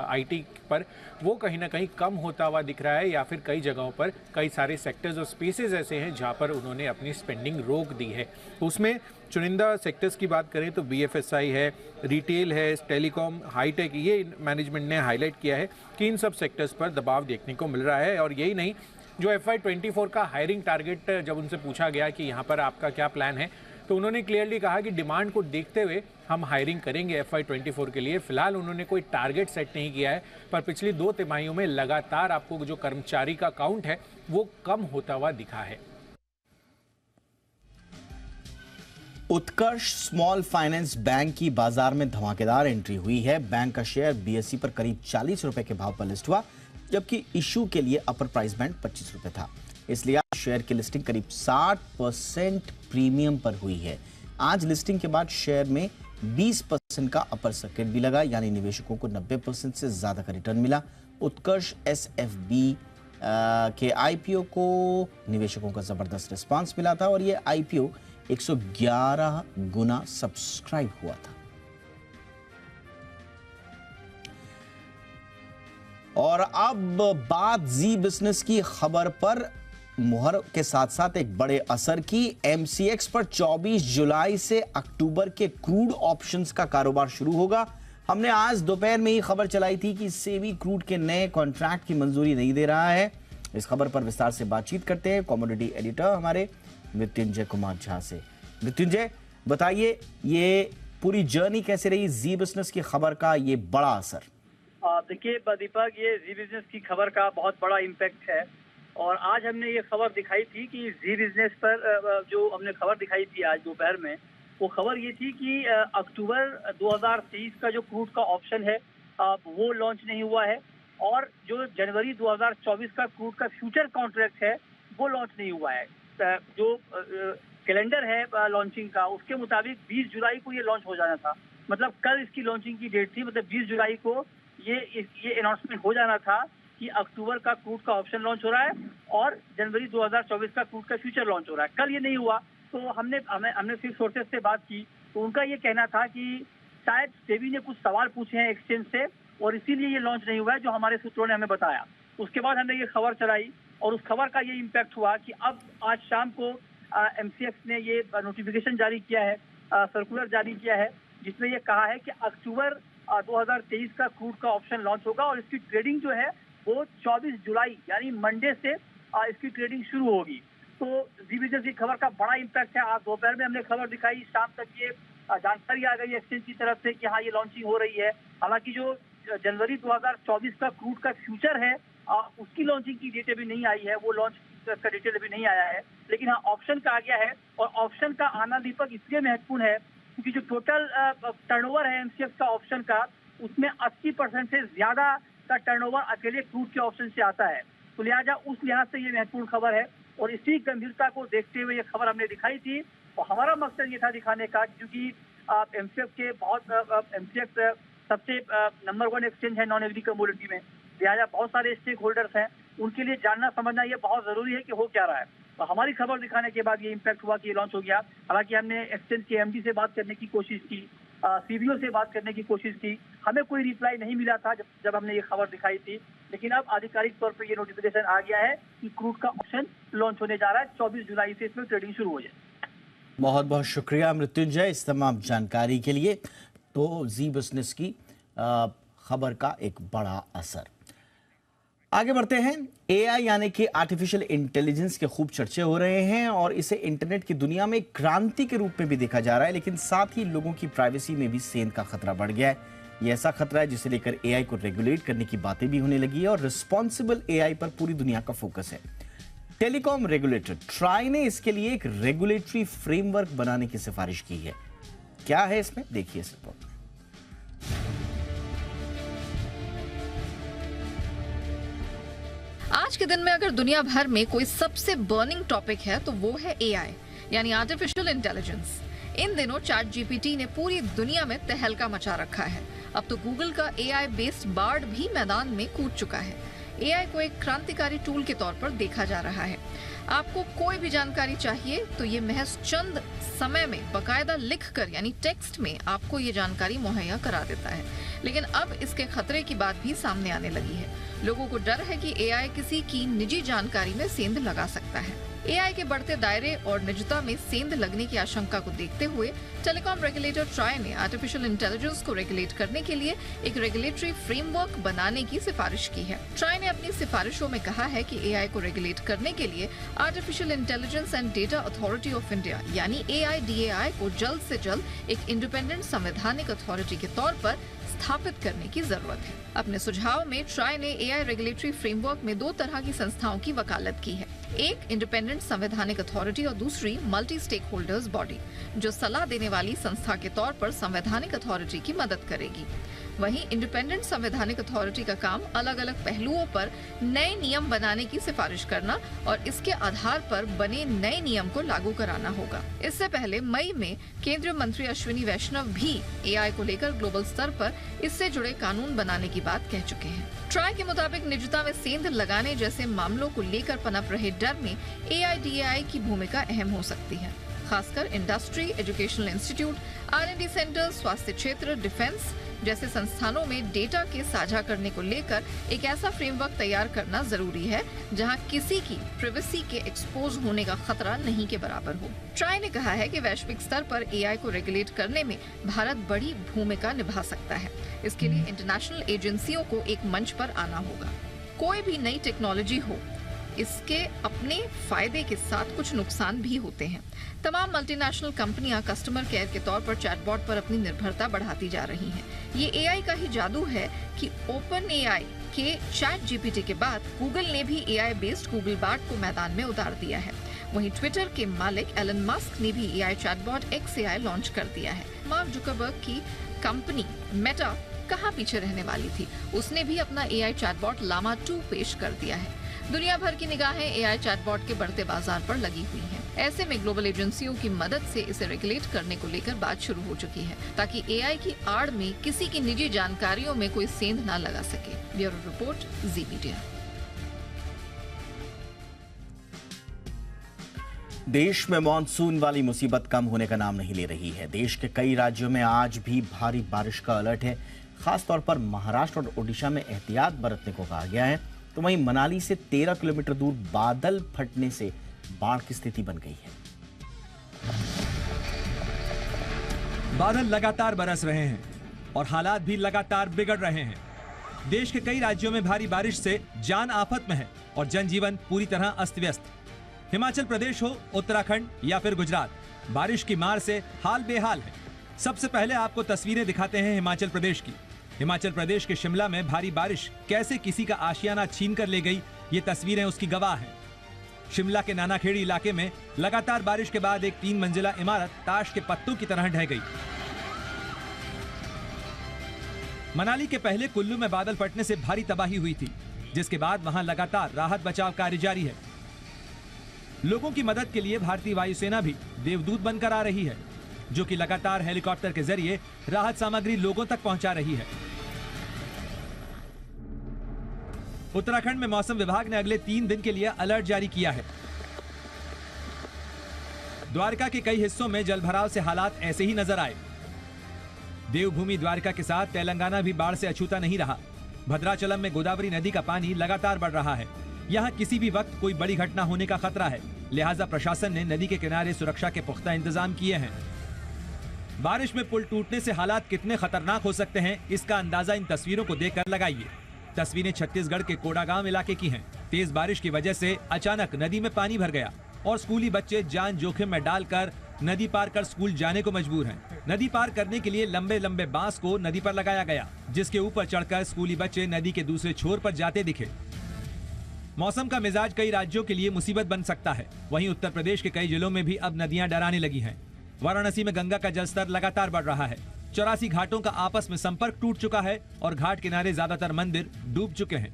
IT पर, वो कहीं ना कहीं कम होता हुआ दिख रहा है, या फिर कई जगहों पर कई सारे सेक्टर्स और स्पेसेस ऐसे हैं जहां पर उन्होंने अपनी स्पेंडिंग रोक दी है। उसमें चुनिंदा सेक्टर्स की बात करें तो BFSI है, रिटेल है, टेलीकॉम, हाईटेक, ये मैनेजमेंट ने हाईलाइट किया है कि इन सब सेक्टर्स पर दबाव देखने को मिल रहा है। और यही नहीं, जो FY24 का हायरिंग टारगेट जब उनसे पूछा गया कि यहाँ पर आपका क्या प्लान है, तो उन्होंने क्लियरली कहा कि डिमांड को देखते हुए हम हायरिंग करेंगे FY24 के लिए। फिलहाल उन्होंने कोई टारगेट सेट नहीं किया है, पर पिछली 2 तिमाहियों में लगातार आपको जो कर्मचारी का काउंट है वो कम होता हुआ दिखा है। उत्कर्ष स्मॉल फाइनेंस बैंक की बाजार में धमाकेदार एंट्री हुई है। बैंक का शेयर BSE पर करीब 40 रुपए के भाव पर लिस्ट हुआ, जबकि इशू के लिए अपर प्राइस बैंड 25 रुपए था। इसलिए आज शेयर की लिस्टिंग करीब 60% प्रीमियम पर हुई है। आज लिस्टिंग के बाद शेयर में 20% का अपर सर्किट भी लगा, यानी निवेशकों को 90% से ज्यादा का रिटर्न मिला। उत्कर्ष SFB के IPO को निवेशकों का जबरदस्त रिस्पांस मिला था और ये IPO 111 गुना सब्सक्राइब हुआ था। और अब बात जी बिजनेस की खबर पर मुहर के साथ साथ एक बड़े असर की। MCX पर 24 जुलाई से अक्टूबर के क्रूड ऑप्शंस का कारोबार शुरू होगा। हमने आज दोपहर में ही खबर चलाई थी कि सेबी क्रूड के नए कॉन्ट्रैक्ट की मंजूरी नहीं दे रहा है। इस खबर पर विस्तार से बातचीत करते हैं कमोडिटी एडिटर हमारे मृत्युंजय कुमार झा से। मृत्युंजय, बताइए ये पूरी जर्नी कैसे रही, जी बिजनेस की खबर का ये बड़ा असर? देखिए दीपक, ये जी बिजनेस की खबर का बहुत बड़ा इम्पैक्ट है और आज हमने ये खबर दिखाई थी कि जी बिजनेस पर जो हमने खबर दिखाई थी आज दोपहर में, वो खबर ये थी कि अक्टूबर 2023 का जो क्रूड का ऑप्शन है वो लॉन्च नहीं हुआ है और जो जनवरी 2024 का क्रूड का फ्यूचर कॉन्ट्रैक्ट है वो लॉन्च नहीं हुआ है। जो कैलेंडर है लॉन्चिंग का, उसके मुताबिक 20 जुलाई को ये लॉन्च हो जाना था। मतलब कल इसकी लॉन्चिंग की डेट थी, मतलब 20 जुलाई को ये अनाउंसमेंट हो जाना था कि अक्टूबर का क्रूड का ऑप्शन लॉन्च हो रहा है और जनवरी 2024 का क्रूड का फ्यूचर लॉन्च हो रहा है। कल ये नहीं हुआ, तो हमने फिर सोर्सेज से बात की तो उनका ये कहना था कि शायद सेबी ने कुछ सवाल पूछे हैं एक्सचेंज से और इसीलिए ये लॉन्च नहीं हुआ है, जो हमारे सूत्रों ने हमें बताया। उसके बाद हमने ये खबर चलाई और उस खबर का ये इम्पैक्ट हुआ कि अब आज शाम को MCX ने ये नोटिफिकेशन जारी किया है, सर्कुलर जारी किया है, जिसमें ये कहा है कि अक्टूबर 2023 का क्रूड का ऑप्शन लॉन्च होगा और इसकी ट्रेडिंग जो है वो 24 जुलाई यानी मंडे से इसकी ट्रेडिंग शुरू होगी। तो जी बिजनेस की खबर का बड़ा इम्पैक्ट है। आज दोपहर में हमने खबर दिखाई, शाम तक ये जानकारी आ गई एक्सचेंज की तरफ से कि हाँ ये लॉन्चिंग हो रही है। हालांकि जो जनवरी 2024 का क्रूड का फ्यूचर है उसकी लॉन्चिंग की डेट अभी नहीं आई है, वो लॉन्च का डिटेल अभी नहीं आया है। लेकिन हाँ ऑप्शन का आ गया है, और ऑप्शन का आना दीपक इसलिए महत्वपूर्ण है क्योंकि जो टोटल टर्नओवर है एमसीएक्स का ऑप्शन का, उसमें 80% से ज्यादा का टर्नओवर अकेले क्रूड के ऑप्शन से आता है। तो लिहाजा उस लिहाज से ये महत्वपूर्ण खबर है, और इसी गंभीरता को देखते हुए ये खबर हमने दिखाई थी। और हमारा मकसद ये था दिखाने का, क्योंकि एमसीएक्स के बहुत एमसीएक्स सबसे नंबर 1 एक्सचेंज है नॉन एग्री कमोडिटी में, लिहाजा बहुत सारे स्टेक होल्डर्स हैं, उनके लिए जानना समझना ये बहुत जरूरी है कि हो क्या रहा है। तो हमारी खबर दिखाने के बाद ये इम्पैक्ट हुआ कि ये लॉन्च हो गया। हालांकि हमने एक्सचेंज के एमडी से बात करने की कोशिश की, सीबीओ से बात करने की कोशिश की, हमें कोई रिप्लाई नहीं मिला था जब हमने ये खबर दिखाई थी। लेकिन अब आधिकारिक तौर पर ये नोटिफिकेशन आ गया है कि क्रूड का ऑप्शन लॉन्च होने जा रहा है। 24 जुलाई से इसमें ट्रेडिंग शुरू हो जाए। बहुत बहुत शुक्रिया मृत्युंजय इस तमाम जानकारी के लिए। तो जी बिजनेस की खबर का एक बड़ा असर। आगे बढ़ते हैं। एआई यानी कि आर्टिफिशियल इंटेलिजेंस के खूब चर्चे हो रहे हैं और इसे इंटरनेट की दुनिया में क्रांति के रूप में भी देखा जा रहा है, लेकिन साथ ही लोगों की प्राइवेसी में भी सेंध का खतरा बढ़ गया है। ये ऐसा खतरा है जिसे लेकर एआई को रेगुलेट करने की बातें भी होने लगी है और रिस्पॉन्सिबल एआई पर पूरी दुनिया का फोकस है। टेलीकॉम रेगुलेटर ट्राई ने इसके लिए एक रेगुलेटरी फ्रेमवर्क बनाने की सिफारिश की है। क्या है इसमें, देखिए इस रिपोर्ट में। आज के दिन में अगर दुनिया भर में कोई सबसे बर्निंग टॉपिक है तो वो है एआई यानी आर्टिफिशियल इंटेलिजेंस। इन दिनों चैट जीपीटी ने पूरी दुनिया में तहलका मचा रखा है। अब तो गूगल का एआई बेस्ड बार्ड भी मैदान में कूद चुका है। एआई को एक क्रांतिकारी टूल के तौर पर देखा जा रहा है। आपको कोई भी जानकारी चाहिए तो ये महज चंद समय में बकायदा लिखकर यानी टेक्स्ट में आपको ये जानकारी मुहैया करा देता है। लेकिन अब इसके खतरे की बात भी सामने आने लगी है। लोगों को डर है कि एआई किसी की निजी जानकारी में सेंध लगा सकता है। एआई के बढ़ते दायरे और निजता में सेंध लगने की आशंका को देखते हुए टेलीकॉम रेगुलेटर ट्राई ने आर्टिफिशियल इंटेलिजेंस को रेगुलेट करने के लिए एक रेगुलेटरी फ्रेमवर्क बनाने की सिफारिश की है। ट्राई ने अपनी सिफारिशों में कहा है कि एआई को रेगुलेट करने के लिए artificial intelligence and data authority of India यानी AIDAI को जल्द से जल्द एक इंडिपेंडेंट संवैधानिक अथॉरिटी के तौर पर स्थापित करने की जरूरत है। अपने सुझाव में ट्राई ने एआई रेगुलेटरी फ्रेमवर्क में 2 तरह की संस्थाओं की वकालत की है। एक इंडिपेंडेंट संवैधानिक अथॉरिटी और दूसरी मल्टी स्टेक होल्डर्स बॉडी, जो सलाह देने वाली संस्था के तौर पर संवैधानिक अथॉरिटी की मदद करेगी। वहीं इंडिपेंडेंट संवैधानिक अथॉरिटी का काम अलग अलग पहलुओं पर नए नियम बनाने की सिफारिश करना और इसके आधार पर बने नए नियम को लागू कराना होगा। इससे पहले मई में केंद्रीय मंत्री अश्विनी वैष्णव भी एआई को लेकर ग्लोबल स्तर पर इससे जुड़े कानून बनाने की बात कह चुके हैं। ट्राई के मुताबिक निजता में सेंध लगाने जैसे मामलों को लेकर पनप रहे डर में AIDAI की भूमिका अहम हो सकती है। खासकर industry, educational institute, R&D centre, स्वास्थ्य क्षेत्र, डिफेंस जैसे संस्थानों में डेटा के साझा करने को लेकर एक ऐसा फ्रेमवर्क तैयार करना जरूरी है जहां किसी की प्राइवेसी के एक्सपोज होने का खतरा नहीं के बराबर हो। ट्राई ने कहा है कि वैश्विक स्तर पर एआई को रेगुलेट करने में भारत बड़ी भूमिका निभा सकता है। इसके लिए इंटरनेशनल एजेंसियों को एक मंच पर आना होगा। कोई भी नई टेक्नोलॉजी हो, इसके अपने फायदे के साथ कुछ नुकसान भी होते हैं। तमाम मल्टीनेशनल कंपनियां कस्टमर केयर के तौर पर चैटबॉट पर अपनी निर्भरता बढ़ाती जा रही हैं। ये एआई का ही जादू है कि ओपन एआई के चैट जीपीटी के बाद गूगल ने भी एआई बेस्ड गूगल बार्ड को मैदान में उतार दिया है। वहीं ट्विटर के मालिक एलन मस्क ने भी एआई चैटबॉट XAI लॉन्च कर दिया है। मार्क जुकरबर्ग की कंपनी मेटा कहां पीछे रहने वाली थी, उसने भी अपना एआई चैटबॉट लामा 2 पेश कर दिया है। दुनिया भर की निगाहें एआई चैटबॉट के बढ़ते बाजार पर लगी हुई हैं। ऐसे में ग्लोबल एजेंसियों की मदद से इसे रेगुलेट करने को लेकर बात शुरू हो चुकी है ताकि एआई की आड़ में किसी की निजी जानकारियों में कोई सेंध न लगा सके। ब्यूरो रिपोर्ट, जी मीडिया। देश में मॉनसून वाली मुसीबत कम होने का नाम नहीं ले रही है। देश के कई राज्यों में आज भी भारी बारिश का अलर्ट है। खासतौर पर महाराष्ट्र और ओडिशा में एहतियात बरतने को कहा गया है। तो वहीं मनाली से 13 किलोमीटर दूर बादल फटने से बाढ़ की स्थिति बन गई है। बादल लगातार बरस रहे हैं और हालात भी लगातार बिगड़ रहे हैं। देश के कई राज्यों में भारी बारिश से जान आफत में है और जनजीवन पूरी तरह अस्त व्यस्त। हिमाचल प्रदेश हो, उत्तराखंड या फिर गुजरात, बारिश की मार से हाल बेहाल है। सबसे पहले आपको तस्वीरें दिखाते हैं हिमाचल प्रदेश की। हिमाचल प्रदेश के शिमला में भारी बारिश कैसे किसी का आशियाना छीन कर ले गई, ये तस्वीरें उसकी गवाह हैं। शिमला के नानाखेड़ी इलाके में लगातार बारिश के बाद एक 3 मंजिला इमारत ताश के पत्तों की तरह ढह गई। मनाली के पहले कुल्लू में बादल फटने से भारी तबाही हुई थी, जिसके बाद वहां लगातार राहत बचाव कार्य जारी है। लोगों की मदद के लिए भारतीय वायुसेना भी देवदूत बनकर आ रही है, जो कि लगातार हेलीकॉप्टर के जरिए राहत सामग्री लोगों तक पहुंचा रही है। उत्तराखंड में मौसम विभाग ने अगले 3 दिन के लिए अलर्ट जारी किया है। द्वारका के कई हिस्सों में जलभराव से हालात ऐसे ही नजर आए। देवभूमि द्वारका के साथ तेलंगाना भी बाढ़ से अछूता नहीं रहा। भद्राचलम में गोदावरी नदी का पानी लगातार बढ़ रहा है। यहाँ किसी भी वक्त कोई बड़ी घटना होने का खतरा है, लिहाजा प्रशासन ने नदी के किनारे सुरक्षा के पुख्ता इंतजाम किए हैं। बारिश में पुल टूटने से हालात कितने खतरनाक हो सकते हैं, इसका अंदाजा इन तस्वीरों को देखकर लगाइए। तस्वीरें छत्तीसगढ़ के कोडागांव इलाके की हैं। तेज बारिश की वजह से अचानक नदी में पानी भर गया और स्कूली बच्चे जान जोखिम में डालकर नदी पार कर स्कूल जाने को मजबूर हैं। नदी पार करने के लिए लंबे लंबे बांस को नदी पर लगाया गया, जिसके ऊपर चढ़कर स्कूली बच्चे नदी के दूसरे छोर पर जाते दिखे। मौसम का मिजाज कई राज्यों के लिए मुसीबत बन सकता है। वहीं उत्तर प्रदेश के कई जिलों में भी अब नदियां डराने लगी हैं। वाराणसी में गंगा का जलस्तर लगातार बढ़ रहा है। 84 घाटों का आपस में संपर्क टूट चुका है और घाट किनारे ज्यादातर मंदिर डूब चुके हैं।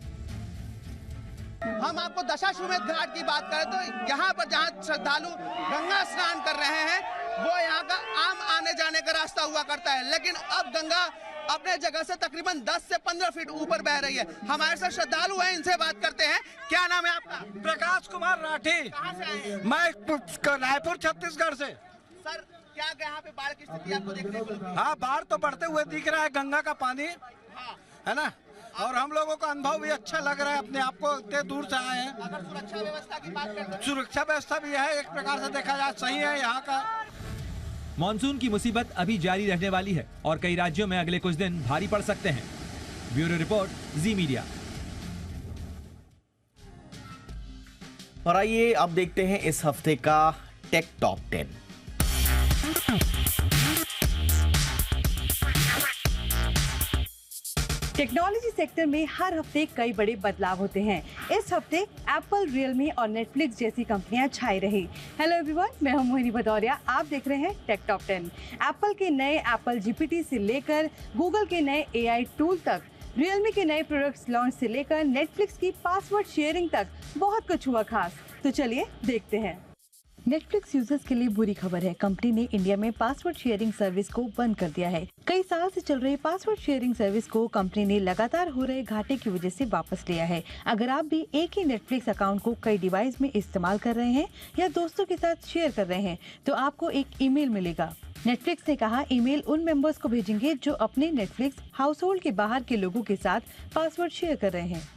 हम आपको दशाश्वमेध घाट की बात करें तो यहाँ पर जहाँ श्रद्धालु गंगा स्नान कर रहे हैं वो यहाँ का आम आने जाने का रास्ता हुआ करता है, लेकिन अब गंगा अपने जगह से तकरीबन 10 से 15 फीट ऊपर बह रही है। हमारे साथ श्रद्धालु हैं, इनसे बात करते हैं। क्या नाम है आपका? प्रकाश कुमार राठी। कहाँ से आए? मैं रायपुर छत्तीसगढ़ से। सर क्या यहाँ पे बाढ़ की स्थिति आपको देखने को मिली? हाँ, बाढ़ तो बढ़ते हुए दिख रहा है, गंगा का पानी है ना, और हम लोगों का अनुभव भी अच्छा लग रहा है। अपने आप को इतने दूर से आए हैं। अगर सुरक्षा व्यवस्था की बात करें, सुरक्षा व्यवस्था भी है, एक प्रकार से देखा जाए सही है यहाँ का। मॉनसून की मुसीबत अभी जारी रहने वाली है और कई राज्यों में अगले कुछ दिन भारी पड़ सकते हैं। ब्यूरो रिपोर्ट, जी मीडिया। और आइए अब देखते हैं इस हफ्ते का टेक टॉप 10। टेक्नोलॉजी सेक्टर में हर हफ्ते कई बड़े बदलाव होते हैं। इस हफ्ते एप्पल, रियलमी और नेटफ्लिक्स जैसी कंपनियां छाई रही। हेलो एवरीवन, मैं हूं मोहिनी भदौरिया। आप देख रहे हैं टेक टॉप 10। एप्पल के नए एप्पल जीपीटी से लेकर गूगल के नए एआई टूल तक, रियलमी के नए प्रोडक्ट्स लॉन्च से लेकर नेटफ्लिक्स की पासवर्ड शेयरिंग तक बहुत कुछ हुआ खास। तो चलिए देखते हैं। नेटफ्लिक्स यूजर्स के लिए बुरी खबर है। कंपनी ने इंडिया में पासवर्ड शेयरिंग सर्विस को बंद कर दिया है। कई साल से चल रही पासवर्ड शेयरिंग सर्विस को कंपनी ने लगातार हो रहे घाटे की वजह से वापस लिया है। अगर आप भी एक ही नेटफ्लिक्स अकाउंट को कई डिवाइस में इस्तेमाल कर रहे हैं या दोस्तों के साथ शेयर कर रहे हैं तो आपको एक ईमेल मिलेगा। नेटफ्लिक्स ने कहा, ईमेल उन मेंबर्स को भेजेंगे जो अपने नेटफ्लिक्स हाउसहोल्ड के बाहर के लोगों के साथ पासवर्ड शेयर कर रहे हैं।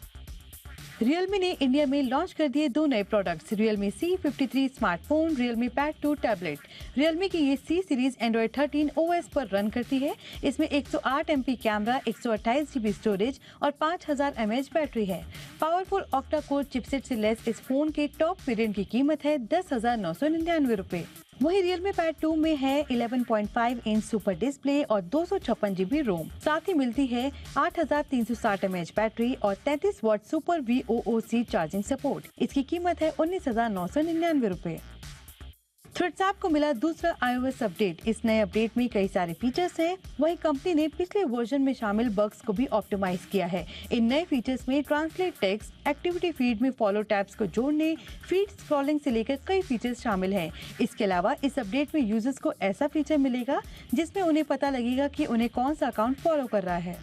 रियलमी ने इंडिया में लॉन्च कर दिए 2 नए products, Realme C53 smartphone, Realme pad 2 tablet. Realme की ये C सीरीज एंड्रॉइड 13 OS पर रन करती है। इसमें 108 MP कैमरा, 128 GB स्टोरेज और 5000 mAh बैटरी है। पावरफुल ऑक्टा कोर चिपसेट से लैस इस फोन के टॉप वेरिएंट की कीमत है 10,999 रुपए। वही Realme Pad 2 में है 11.5 इंच सुपर डिस्प्ले और 256 GB रोम। साथ ही मिलती है 8360 mAh बैटरी और 33 वाट सुपर VOOC चार्जिंग सपोर्ट। इसकी कीमत है 19,999 रुपए। थ्रेड्स ऐप को मिला दूसरा iOS अपडेट। इस नए अपडेट में कई सारे फीचर्स हैं। वहीं कंपनी ने पिछले वर्जन में शामिल बग्स को भी ऑप्टिमाइज किया है। इन नए फीचर्स में ट्रांसलेट टेक्स्ट, एक्टिविटी फीड में फॉलो टैब्स को जोड़ने, फीड स्क्रॉलिंग से लेकर कई फीचर्स शामिल हैं। इसके अलावा इस अपडेट में यूजर्स को ऐसा फीचर मिलेगा जिसमें उन्हें पता लगेगा कि उन्हें कौन सा अकाउंट फॉलो कर रहा है।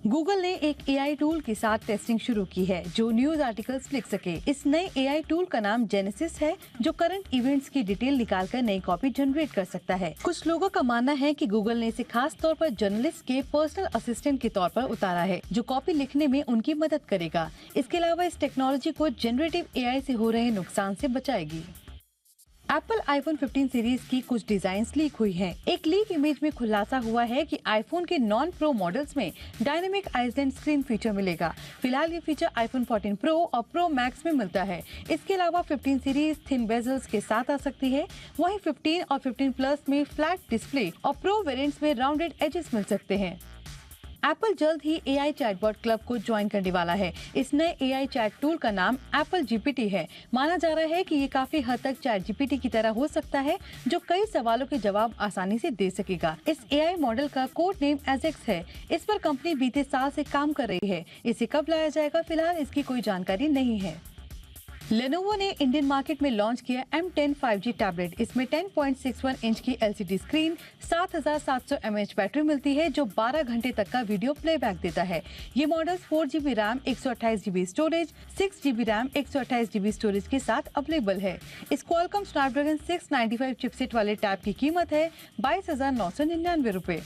गूगल ने एक AI टूल के साथ टेस्टिंग शुरू की है जो न्यूज आर्टिकल्स लिख सके। इस नए AI टूल का नाम जेनेसिस है, जो करंट इवेंट्स की डिटेल निकालकर नई कॉपी जनरेट कर सकता है। कुछ लोगों का मानना है कि गूगल ने इसे खास तौर पर जर्नलिस्ट के पर्सनल असिस्टेंट के तौर पर उतारा है, जो कॉपी लिखने में उनकी मदद करेगा। इसके अलावा इस टेक्नोलॉजी को जनरेटिव AI से हो रहे नुकसान से बचाएगी। एप्पल आईफोन 15 सीरीज की कुछ डिजाइन्स लीक हुई हैं। एक लीक इमेज में खुलासा हुआ है कि आईफोन के नॉन प्रो मॉडल्स में डायनेमिक आइसलैंड स्क्रीन फीचर मिलेगा। फिलहाल ये फीचर आईफोन 14 प्रो और प्रो मैक्स में मिलता है। इसके अलावा 15 सीरीज थिन बेजल्स के साथ आ सकती है। वहीं 15 और 15 प्लस में फ्लैट डिस्प्ले और प्रो वेरिएंट्स में राउंडेड एजेस मिल सकते हैं। एप्पल जल्द ही AI चैटबॉट क्लब को ज्वाइन करने वाला है। इस नए AI चैट टूल का नाम एप्पल GPT है। माना जा रहा है कि ये काफी हद तक चैट GPT की तरह हो सकता है, जो कई सवालों के जवाब आसानी से दे सकेगा। इस AI मॉडल का कोड नेम एजेक्स है। इस पर कंपनी बीते साल से काम कर रही है। इसे कब लाया जाएगा, फिलहाल इसकी कोई जानकारी नहीं है। लेनोवो ने इंडियन मार्केट में लॉन्च किया M10 5G टैबलेट। इसमें 10.61 इंच की LCD स्क्रीन, 7700 mAh बैटरी मिलती है, जो 12 घंटे तक का वीडियो प्लेबैक देता है। ये models 4GB RAM, 128 GB storage, 6GB RAM, 128 GB storage के साथ अवेलेबल है। इस क्वालकॉम स्नैपड्रैगन 695 चिपसेट वाले टैब की कीमत है 22,999 रुपए।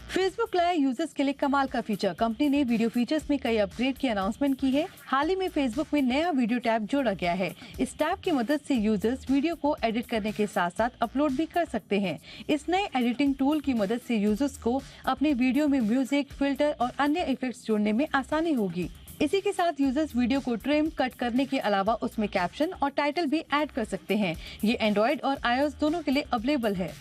फेसबुक लाया यूजर्स के लिए कमाल का फीचर। कंपनी ने वीडियो फीचर्स में कई अपग्रेड की अनाउंसमेंट की है। हाल ही में फेसबुक में नया वीडियो टैब जोड़ा गया है। इस टैब की मदद से यूजर्स वीडियो को एडिट करने के साथ साथ अपलोड भी कर सकते हैं। इस नए एडिटिंग टूल की मदद से यूजर्स को अपने वीडियो में म्यूजिक, फिल्टर और अन्य इफेक्ट्स जोड़ने में आसानी होगी। इसी के साथ यूजर्स वीडियो को ट्रिम, कट करने के अलावा उसमें कैप्शन और टाइटल भी ऐड कर सकते हैं। ये एंड्रॉइड और iOS दोनों के लिए अवेलेबल है।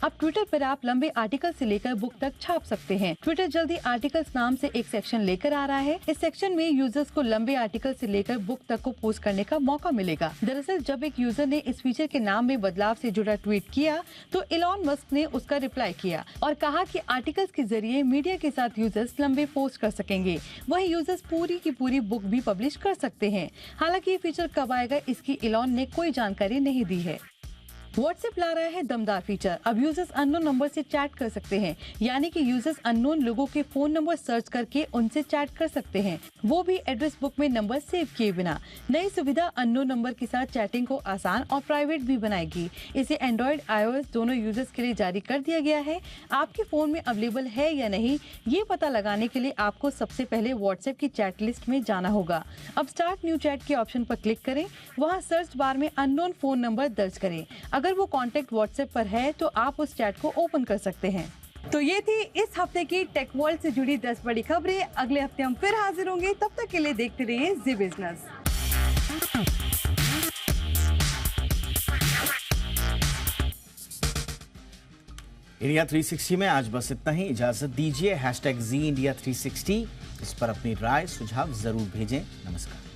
अब ट्विटर पर आप लंबे आर्टिकल से लेकर बुक तक छाप सकते हैं। ट्विटर जल्दी आर्टिकल्स नाम से एक सेक्शन लेकर आ रहा है। इस सेक्शन में यूजर्स को लंबे आर्टिकल से लेकर बुक तक को पोस्ट करने का मौका मिलेगा। दरअसल जब एक यूजर ने इस फीचर के नाम में बदलाव से जुड़ा ट्वीट किया तो इलॉन मस्क ने उसका रिप्लाई किया और कहा कि आर्टिकल्स के जरिए मीडिया के साथ यूजर्स लंबे पोस्ट कर सकेंगे। वहीं यूजर्स पूरी की पूरी बुक भी पब्लिश कर सकते हैं। हालांकि ये फीचर कब आएगा, इसकी इलॉन ने कोई जानकारी नहीं दी है। व्हाट्सएप ला रहा है दमदार फीचर। अब यूजर्स अननोन नंबर से चैट कर सकते हैं, यानी कि यूजर्स अननोन लोगों के फोन नंबर सर्च करके उनसे चैट कर सकते हैं, वो भी एड्रेस बुक में नंबर सेव किए बिना। नई सुविधा अननोन नंबर के साथ चैटिंग को आसान और प्राइवेट भी बनाएगी। इसे एंड्रॉइड, iOS दोनों यूजर्स के लिए जारी कर दिया गया है। आपके फोन में अवेलेबल है या नहीं, ये पता लगाने के लिए आपको सबसे पहले व्हाट्सएप की चैट लिस्ट में जाना होगा। अब स्टार्ट न्यू चैट के ऑप्शन पर क्लिक करें। वहाँ सर्च बार में अननोन फोन नंबर दर्ज करें। अगर वो कॉन्टेक्ट व्हाट्सएप पर है तो आप उस चैट को ओपन कर सकते हैं। तो ये थी इस हफ्ते की टेक वर्ल्ड से जुड़ी 10 बड़ी खबरें। अगले हफ्ते हम फिर हाजिर होंगे, तब तक के लिए देखते रहिए जी बिजनेस। इंडिया 360 में आज बस इतना ही। इजाजत दीजिए। #ZIndia360 इस पर अपनी राय सुझाव जरूर भेजें। नमस्कार।